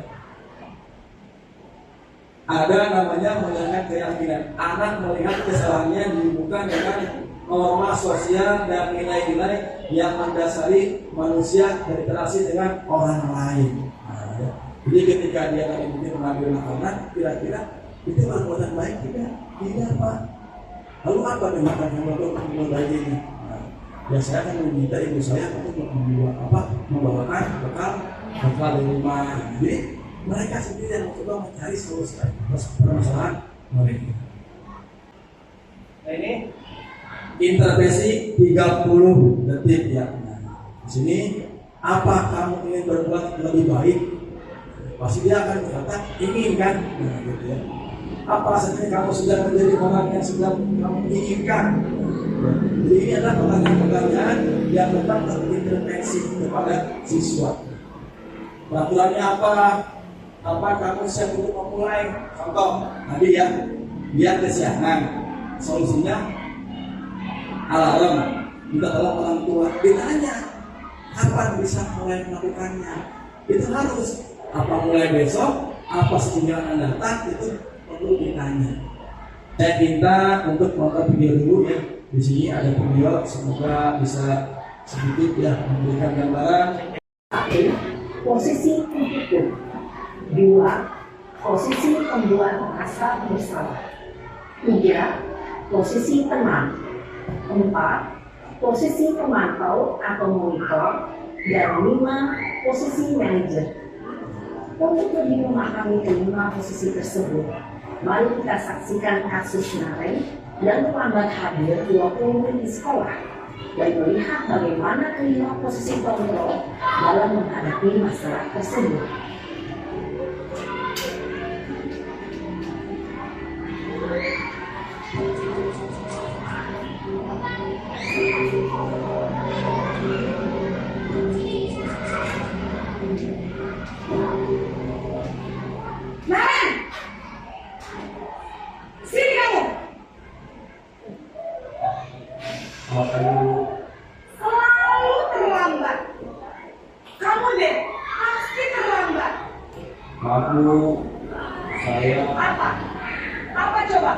ada namanya melihat keyakinan. Anak melihat kesalahannya dibuka dengan norma sosial dan nilai-nilai yang mendasari manusia berinteraksi dengan orang lain. Nah, ya. Jadi ketika dia tadi mungkin mengambil makanan, kira-kira itu perbuatan baik tidak? Tidak, Pak. Lalu apa yang makan yang perbuatan baik ini? Nah, ya saya akan meminta ibu saya untuk membawakan bekal dari rumah. Jadi mereka sendiri yang mencoba mencari solusi permasalahan mereka. Nah, ini intervensi 30 detik ya. Nah, di sini apa kamu ingin berbuat lebih baik? Pasti dia akan berkata ingin kan? Nah, gitu ya. Apa saja kamu sudah menjadi orang yang sudah kamu inginkan? Jadi ini adalah pertanyaan-pertanyaan yang tetap terintervensi kepada siswa. Peraturannya apa? Apa kamu siap untuk memulai? Contoh tadi ya, biar kesiangan. Solusinya alarm. Minta tolong orang tua. Ditanya kapan bisa mulai melakukannya? Itu harus. Apa mulai besok? Apa setinggal Anda datang? Itu perlu ditanya. Saya minta untuk nonton video dulu ya. Di sini ada video, semoga bisa sedikit ya memberikan gambaran. 1. Posisi penghukum. 2. Posisi pembuat merasa bersalah. 3. Posisi tenang. 4. Posisi pemantau atau monitor. Dan 5. Posisi manajer. Untuk lebih memahami kelima posisi tersebut, mari kita saksikan kasus Nareng dan terlambat hadir 20 menit di sekolah dan melihat bagaimana kelima posisi kontrol dalam menghadapi masalah tersebut. Selalu terlambat. Kamu deh pasti terlambat. Maaf Bu, saya Apa? Apa coba?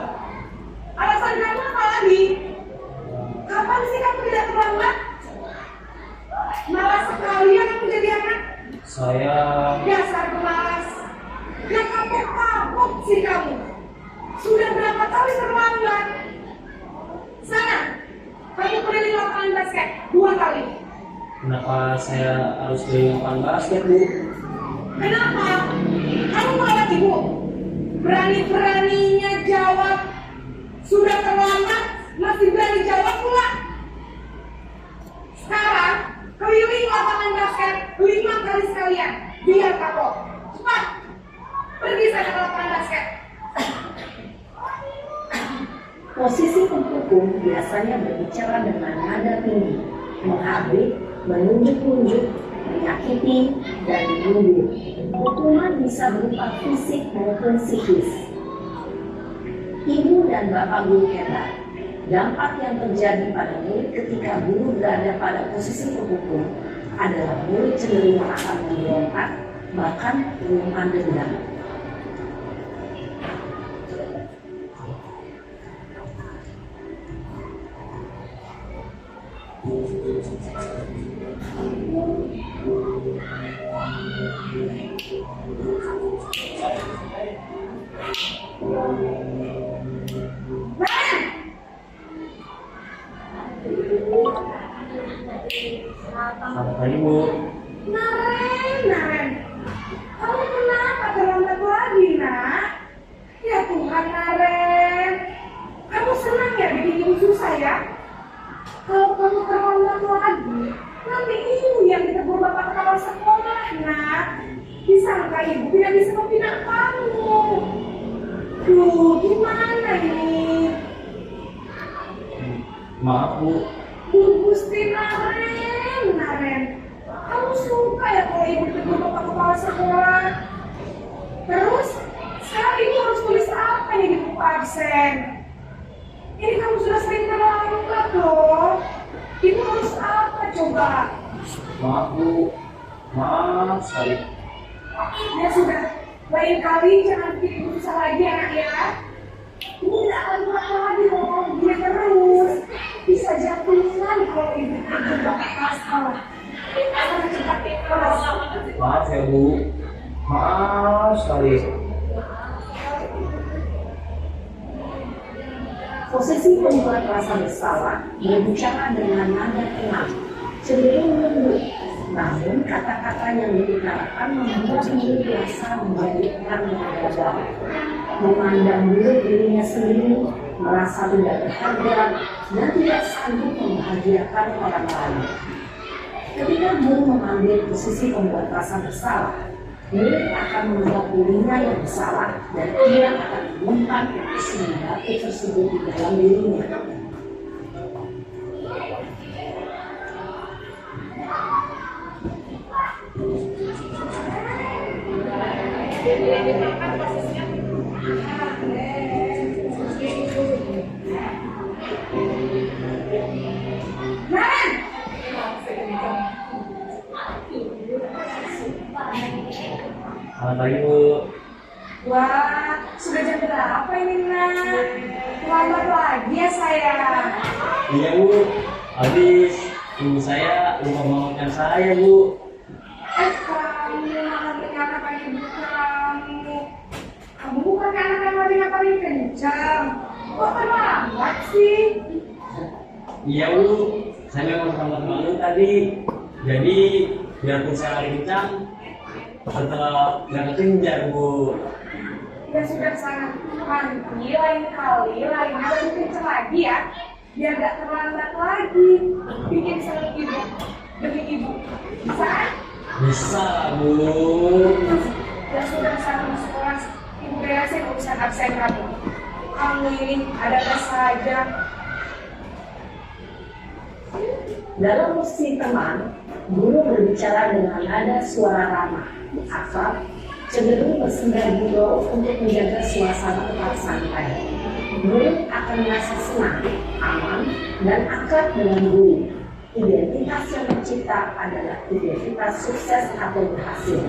Alasan kamu apa lagi? Kapan sih kamu tidak terlambat? Malas sekali ya kamu jadi anak. saya Dasar pemalas. Ya kapok-kapok sih kamu. Sudah berapa kali terlambat? Sana, kamu keliling lapangan basket 2 kali. Kenapa saya harus keliling lapangan basket, Bu? Kenapa? Kamu merawat ibu. Berani-beraninya jawab. Sudah terlambat, masih berani jawab pula. Sekarang, keliling lapangan basket 5 kali sekalian. Biar kapok. Cepat. Pergi sana ke lapangan basket. Posisi penghukum biasanya berbicara dengan nada tinggi, menghabis, menunjuk-nunjuk, menyakiti, dan menyindir. Hukuman bisa berupa fisik maupun psikis. Ibu dan bapak guru hebat. Dampak yang terjadi pada murid ketika guru berada pada posisi terhukum adalah murid cenderung akan memberontak, bahkan menyimpan dendam. Selamat pagi, Bu. Naren, kamu kenapa terlambat lagi, nak? Ya Tuhan, Naren, kamu senang ya bikin ibu susah ya? Kalau kamu terlambat lagi, nanti ibu yang ditegur bapak kepala sekolah, nak. Disangka ibu tidak bisa membina kamu. Duh, gimana ini? Maaf, Bu. Gusti Naren, kamu suka ya kalau ibu ditegur bapak kepala sekolah? Terus, sekarang ibu harus tulis apa nih di buku absen? Ini kamu sudah sering terlambat loh. Ibu harus apa coba? Maaf, Bu. Maaf sekali. Ya sudah, lain kali jangan bikin ibu susah lagi anak ya. Ibu tidak akan pernah lagi loh, dia terus. Bisa jatuhan kalau ibu ditegur bapak kepala sekolah. Sangat cepat ikhlas. Maaf ya, Bu. Maaf sekali. Posisi pembuat rasa bersalah berbicara dengan nada tenang, cenderung lembut, namun kata-kata yang diutarakan membuat murid biasa menjadi orang yang gagal, memandang dirinya sendiri, merasa tidak berharga, dan tidak sanggup membahagiakan orang lain. Ketika guru mengambil posisi pembuat rasa bersalah, murid akan menganggap dirinya yang bersalah dan ia akan menyimpan emosi negatif tersebut di dalam dirinya. Naren, Selamat pagi, Bu. wah, sudah jam berapa ini, nak? Terlambat lagi ya saya. Iya, Bu. Habis ibu saya lupa membangunkan saya, Bu. Kamu malah menyatakan ibu kamu. Kamu bukan anak yang larinya paling kencang. Kok terlambat sih? Iya, Bu. Saya memang terlambat bangun tadi. Jadi, biarpun saya lari kencang, tetap nggak kekejar, Bu. Ya sudah sana. Nanti lain kali larinya lebih kencang lagi ya. Biar gak terlambat lagi. Bikin salut ibu demi ibu. Bisa? Bisa, Bu. Ya sudah sana masuk kelas. Ibu beresin urusan absen kamu. Kamu ini ada saja. Dalam posisi teman, guru berbicara dengan nada suara ramah, akrab, cenderung bersenda gurau untuk menjaga suasana tetap santai. Murid akan merasa senang, aman, dan akrab dengan guru. Identitas yang tercipta adalah identitas sukses atau berhasil.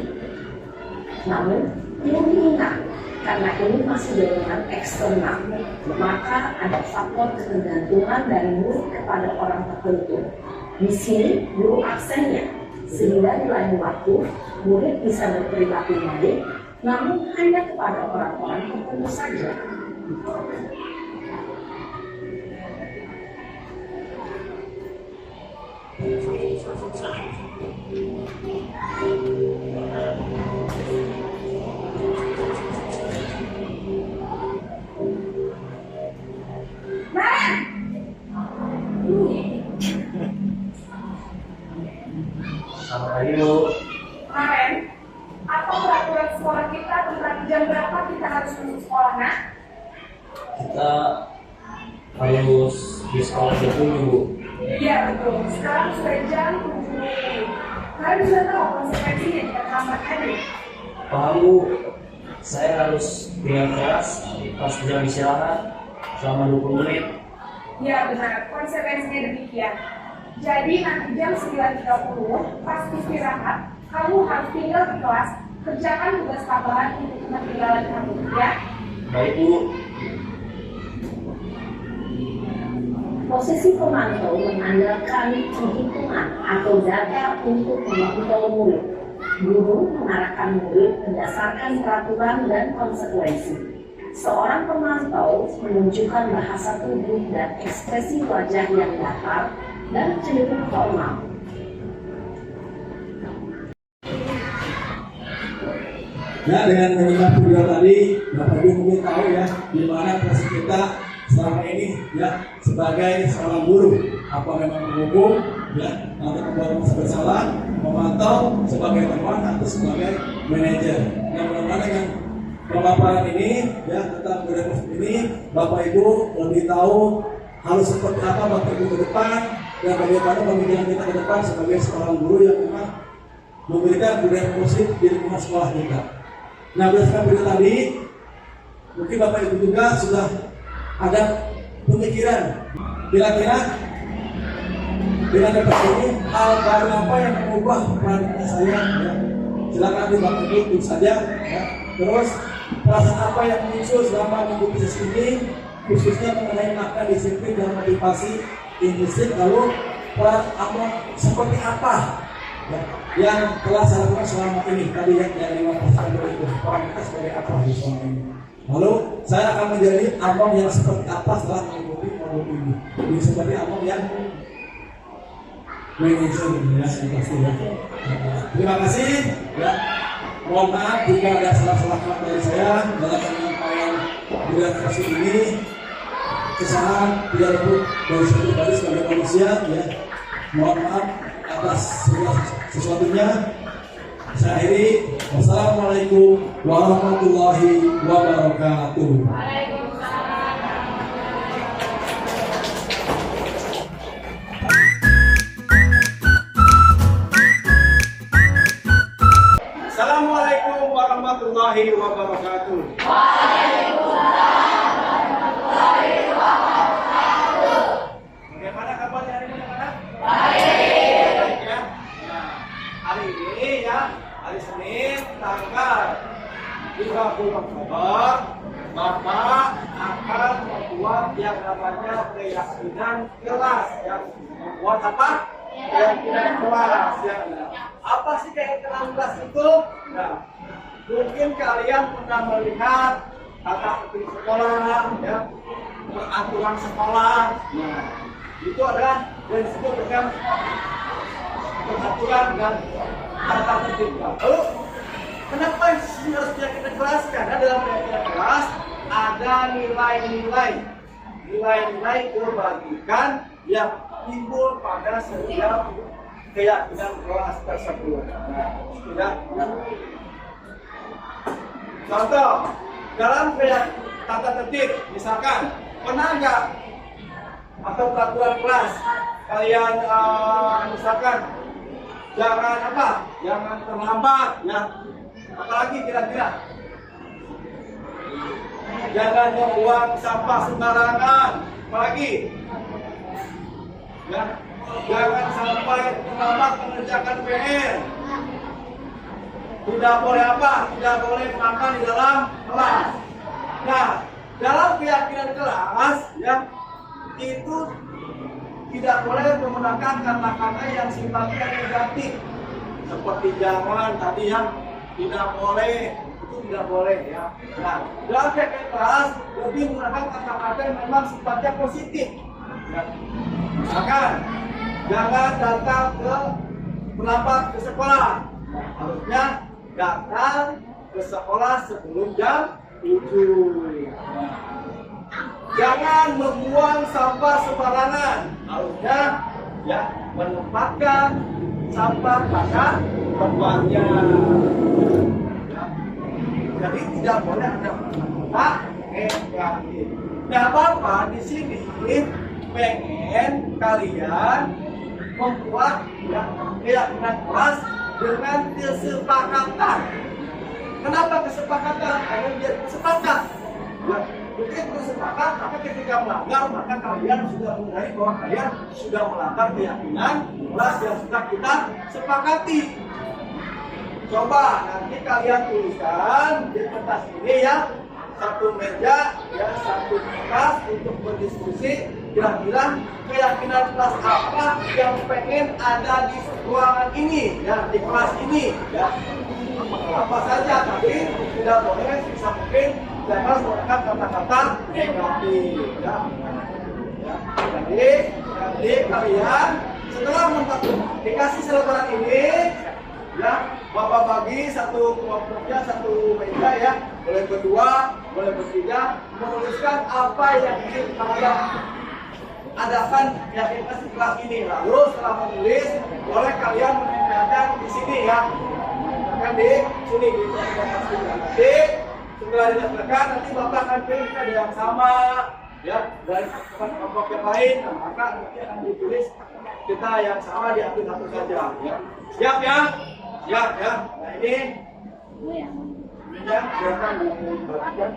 Namun, perlu diingat, karena ini masih dorongan eksternal, maka ada faktor ketergantungan dari murid kepada orang tertentu. Di sini, guru absennya, sehingga di lain waktu, murid bisa berperilaku baik, namun hanya kepada orang-orang tertentu saja. Selamat pagi, Bu. Kemarin, apa peraturan sekolah kita tentang jam berapa kita harus masuk sekolah, nak? Kita harus di sekolah jam 7, Bu. Iya betul. Sekarang sudah jam 7. Kalian sudah tahu konsekuensinya jika terlambat hadir. Paham Bu, saya harus tinggal kelas pas jam istirahat selama 20 menit. Ya benar, konsekuensinya demikian. Jadi nanti jam 9.30 pas istirahat, kamu harus tinggal ke kelas, kerjakan tugas tambahan untuk ketinggalan kamu, ya. Baik Bu. Posisi pemantau mengandalkan penghitungan atau data untuk memantau murid. Guru mengarahkan murid berdasarkan peraturan dan konsekuensi. Seorang pemantau menunjukkan bahasa tubuh dan ekspresi wajah yang datar dan cenderung formal. Ya, dengan menyimak video tadi, Bapak Ibu mungkin tahu ya di mana posisi kita selama ini ya sebagai seorang guru. Apa memang menghukum ya atau membuat masa bersalah, memantau sebagai teman atau sebagai manajer. Yang mudah-mudahan dengan pemaparan ini ya tentang budaya ini, Bapak Ibu lebih tahu harus seperti apa Bapak Ibu ke depan dan bagaimana pemikiran kita ke depan sebagai seorang guru yang memang memberikan budaya musik di lingkungan sekolah kita. Nah, berdasarkan video tadi, mungkin Bapak Ibu juga sudah ada pemikiran kira-kira dengan dapat ini hal baru apa yang mengubah paradigma saya ya. Silakan nanti Bapak Ibu tulis saja ya. Terus perasaan apa yang muncul selama mengikuti sesi ini khususnya mengenai makna disiplin dan motivasi intrinsic, lalu peran amal seperti apa ya, yang telah saya lakukan selama ini tadi yang dari 5% itu peran kita sebagai apa di selama ini. Lalu saya akan menjadi abang yang seperti apa setelah mengikuti modul ini. Ini seperti abang yang manajer ya, pasti ya. Terima kasih ya. Mohon maaf jika ada salah-salah kata dari saya dalam penyampaian presentasi ini. Kesalahan tidak luput dari saya pribadi sebagai manusia ya. Mohon maaf atas segala sesuatunya. Saya akhiri. Wassalamualaikum warahmatullahi wabarakatuh. Assalamualaikum warahmatullahi wabarakatuh. Bagaimana kabarnya hari ini, anak-anak? Baik ya. Nah, hari ini ya, hari Senin tanggal 30 Oktober, Bapak akan membuat yang namanya keyakinan kelas ya. Membuat apa? Keyakinan kelas ya. Apa sih keyakinan kelas itu? Nah, mungkin kalian pernah melihat tata tertib sekolah ya, peraturan sekolah. Nah, itu adalah yang disebut dengan peraturan dan tata tertib. Lalu kenapa sih harusnya kita kelas? Karena dalam keyakinan kelas ada nilai-nilai kebajikan yang timbul pada setiap keyakinan kelas tersebut. Nah, tidak. Contoh dalam tata tertib, misalkan pernah nggak atau peraturan kelas kalian misalkan jangan terlambat ya, apalagi kira-kira jangan membuang sampah sembarangan, apalagi ya, jangan sampai terlambat mengerjakan PR. Tidak boleh tidak boleh makan di dalam kelas. Nah, dalam keyakinan kelas ya, itu tidak boleh menggunakan kata-kata yang sifatnya negatif. Seperti jangan tadi yang tidak boleh, itu tidak boleh ya. Nah, dalam keyakinan kelas lebih menggunakan kata-kata yang memang sifatnya positif. Ya. Misalkan jangan datang terlambat ke sekolah. Harusnya datang ke sekolah sebelum jam 7. Jangan membuang sampah sembarangan. Harusnya ya menempatkan sampah pada tempatnya. Ya. Jadi tidak boleh ada kata negatif. Nah, Bapak di sini pengen kalian membuat ya, keyakinan kelas dengan kesepakatan. Kenapa kesepakatan? Karena biar sepakat. Ya, begitu bersepakat, maka ketika melanggar, maka kalian sudah mengenai bahwa kalian sudah melanggar keyakinan kelas yang sudah kita sepakati. Coba nanti kalian tuliskan di kertas ini ya, satu meja, ya satu kertas untuk berdiskusi kira-kira keyakinan kelas apa yang pengen ada di ruangan ini, ya di kelas ini, ya apa saja, tapi tidak boleh bisa mungkin jangan menggunakan kata-kata negatif, ya. Jadi kalian setelah dikasih selebaran ini, ya Bapak bagi satu kelompoknya satu meja ya, boleh berdua, boleh bertiga, menuliskan apa yang ingin kalian adakan yang kita kelas ini. Lalu setelah menulis, boleh kalian menempelkan di sini ya, kan di sini di nanti setelah dilakukan nanti Bapak akan pilih ada yang sama ya dari kelompok yang lain, maka nanti akan ditulis kita yang sama diambil satu saja ya. Siap ya? Siap ya. Nah ini ya, silakan dibagikan.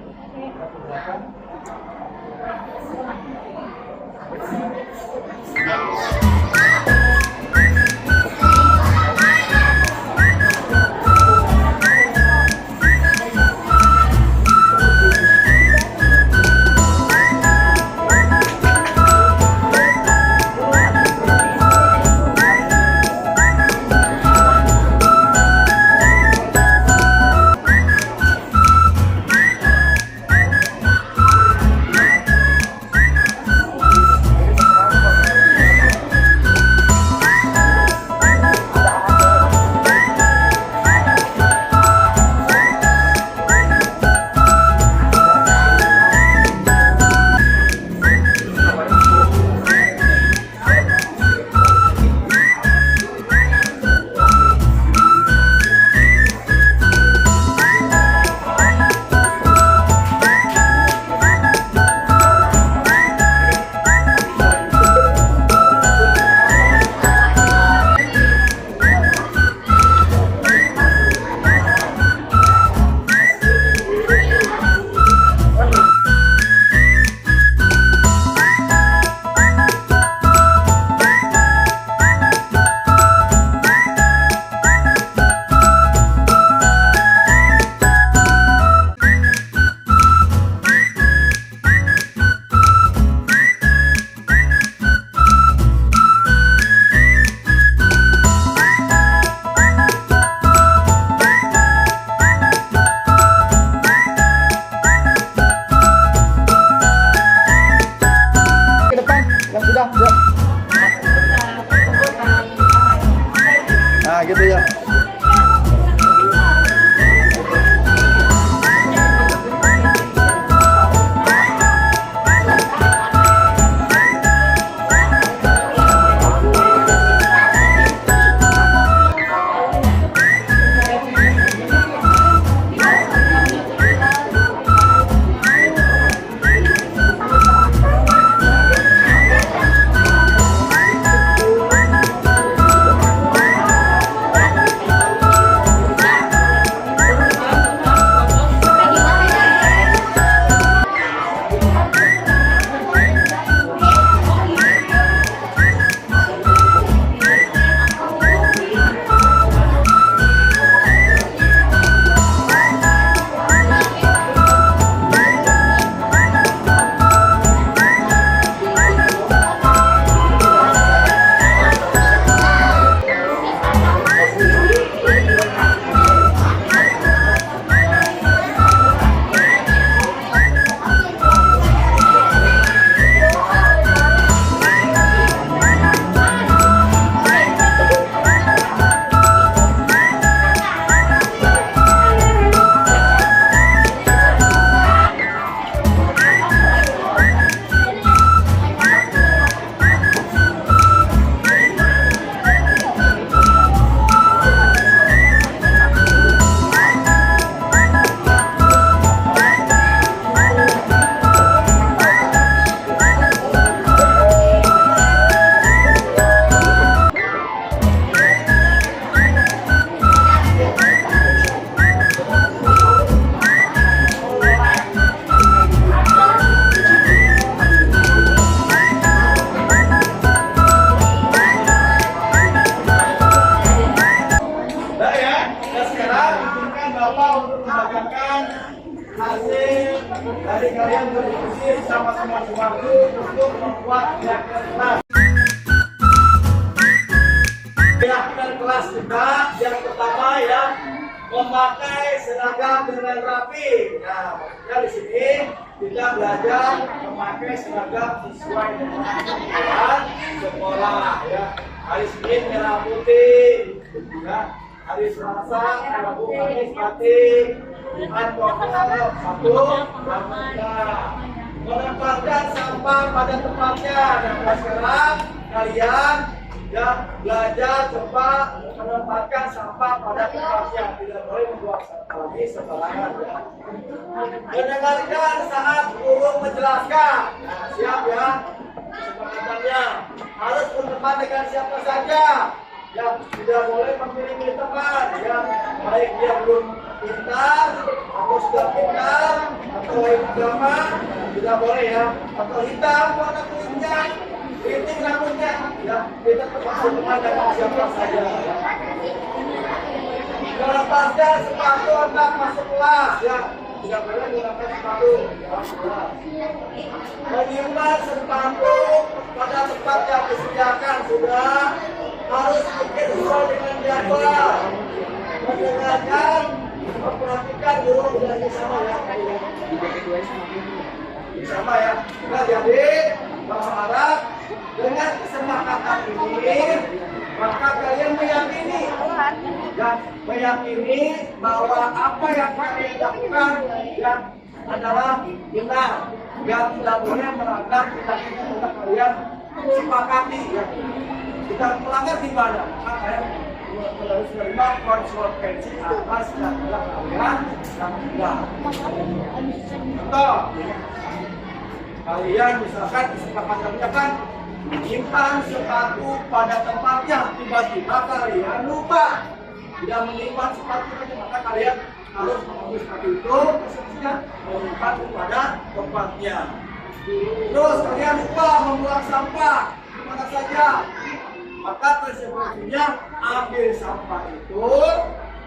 Nah gitu ya. kalian berdiskusi sama-sama waktu untuk membuat keyakinan kelas. Keyakinan kelas kita yang pertama ya, memakai seragam dengan rapi. Nah, maksudnya di sini kita belajar memakai seragam sesuai dengan aturan sekolah ya. Hari Senin merah putih, ya. Hari Selasa Rabu Kamis batik, Jumat pokok, Sabtu pramuka. Menempatkan sampah pada tempatnya. Dan sekarang kalian ya belajar coba menempatkan sampah pada tempatnya, tidak boleh membuang sampah lagi sembarangan ya. Mendengarkan saat guru menjelaskan. Nah, siap ya. Kesepakatannya harus berteman dengan siapa saja. Ya, tidak boleh memilih teman ya, baik dia belum pintar atau sudah pintar atau lain agama, tidak boleh ya, atau hitam warna kulitnya, keriting rambutnya ya, kita termasuk teman dengan siapa saja ya. Melepaskan sepatu anak masuk kelas ya, tidak boleh menggunakan sepatu masuk kelas. Menyimpan sepatu pada tempat yang disediakan sudah, harus bikin sesuai dengan jadwal. Mendengarkan, memperhatikan guru belajar sama ya. Sama ya. Nah, jadi berharap dengan kesepakatan ini, maka kalian meyakini dan meyakini bahwa apa yang kalian lakukan yang adalah benar, yang tidak boleh melanggar kita kalian sepakati ya. Kita melanggar di mana? Maka kalian harus menerima konsekuensi atas dan kalian yang tidak. Contoh, kalian misalkan kesepakatannya kan menyimpan sepatu pada tempatnya, tiba-tiba kalian lupa tidak menyimpan sepatu, maka kalian harus mengambil sepatu itu khususnya menyimpan pada tempatnya. Terus kalian lupa membuang sampah kemana saja, maka konsekuensinya ambil sampah itu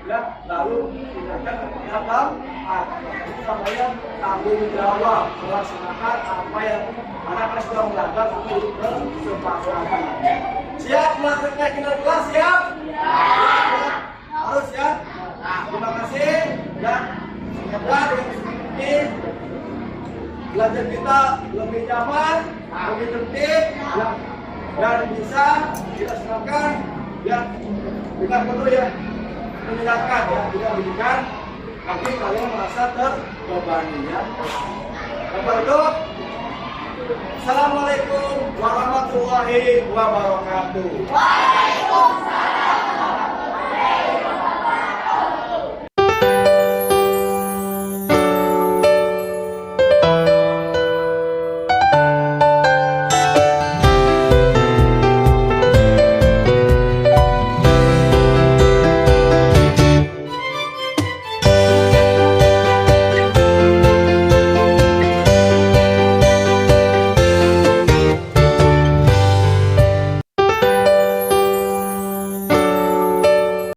ya, lalu tindakan dalam namanya tanggung jawab melaksanakan apa yang anak-anak sudah melanggar sampai kesepakatan. Siap melakukan keyakinan kelas? Siap? Harus ya. Nah, terima kasih dan semoga dengan ini belajar kita lebih nyaman, lebih tertib ya, dan bisa dilaksanakan ya, bukan perlu ya menyenangkan ya, tidak menyenangkan, tapi kalian merasa terbebani ya. Bapak Ibu, Assalamualaikum warahmatullahi wabarakatuh.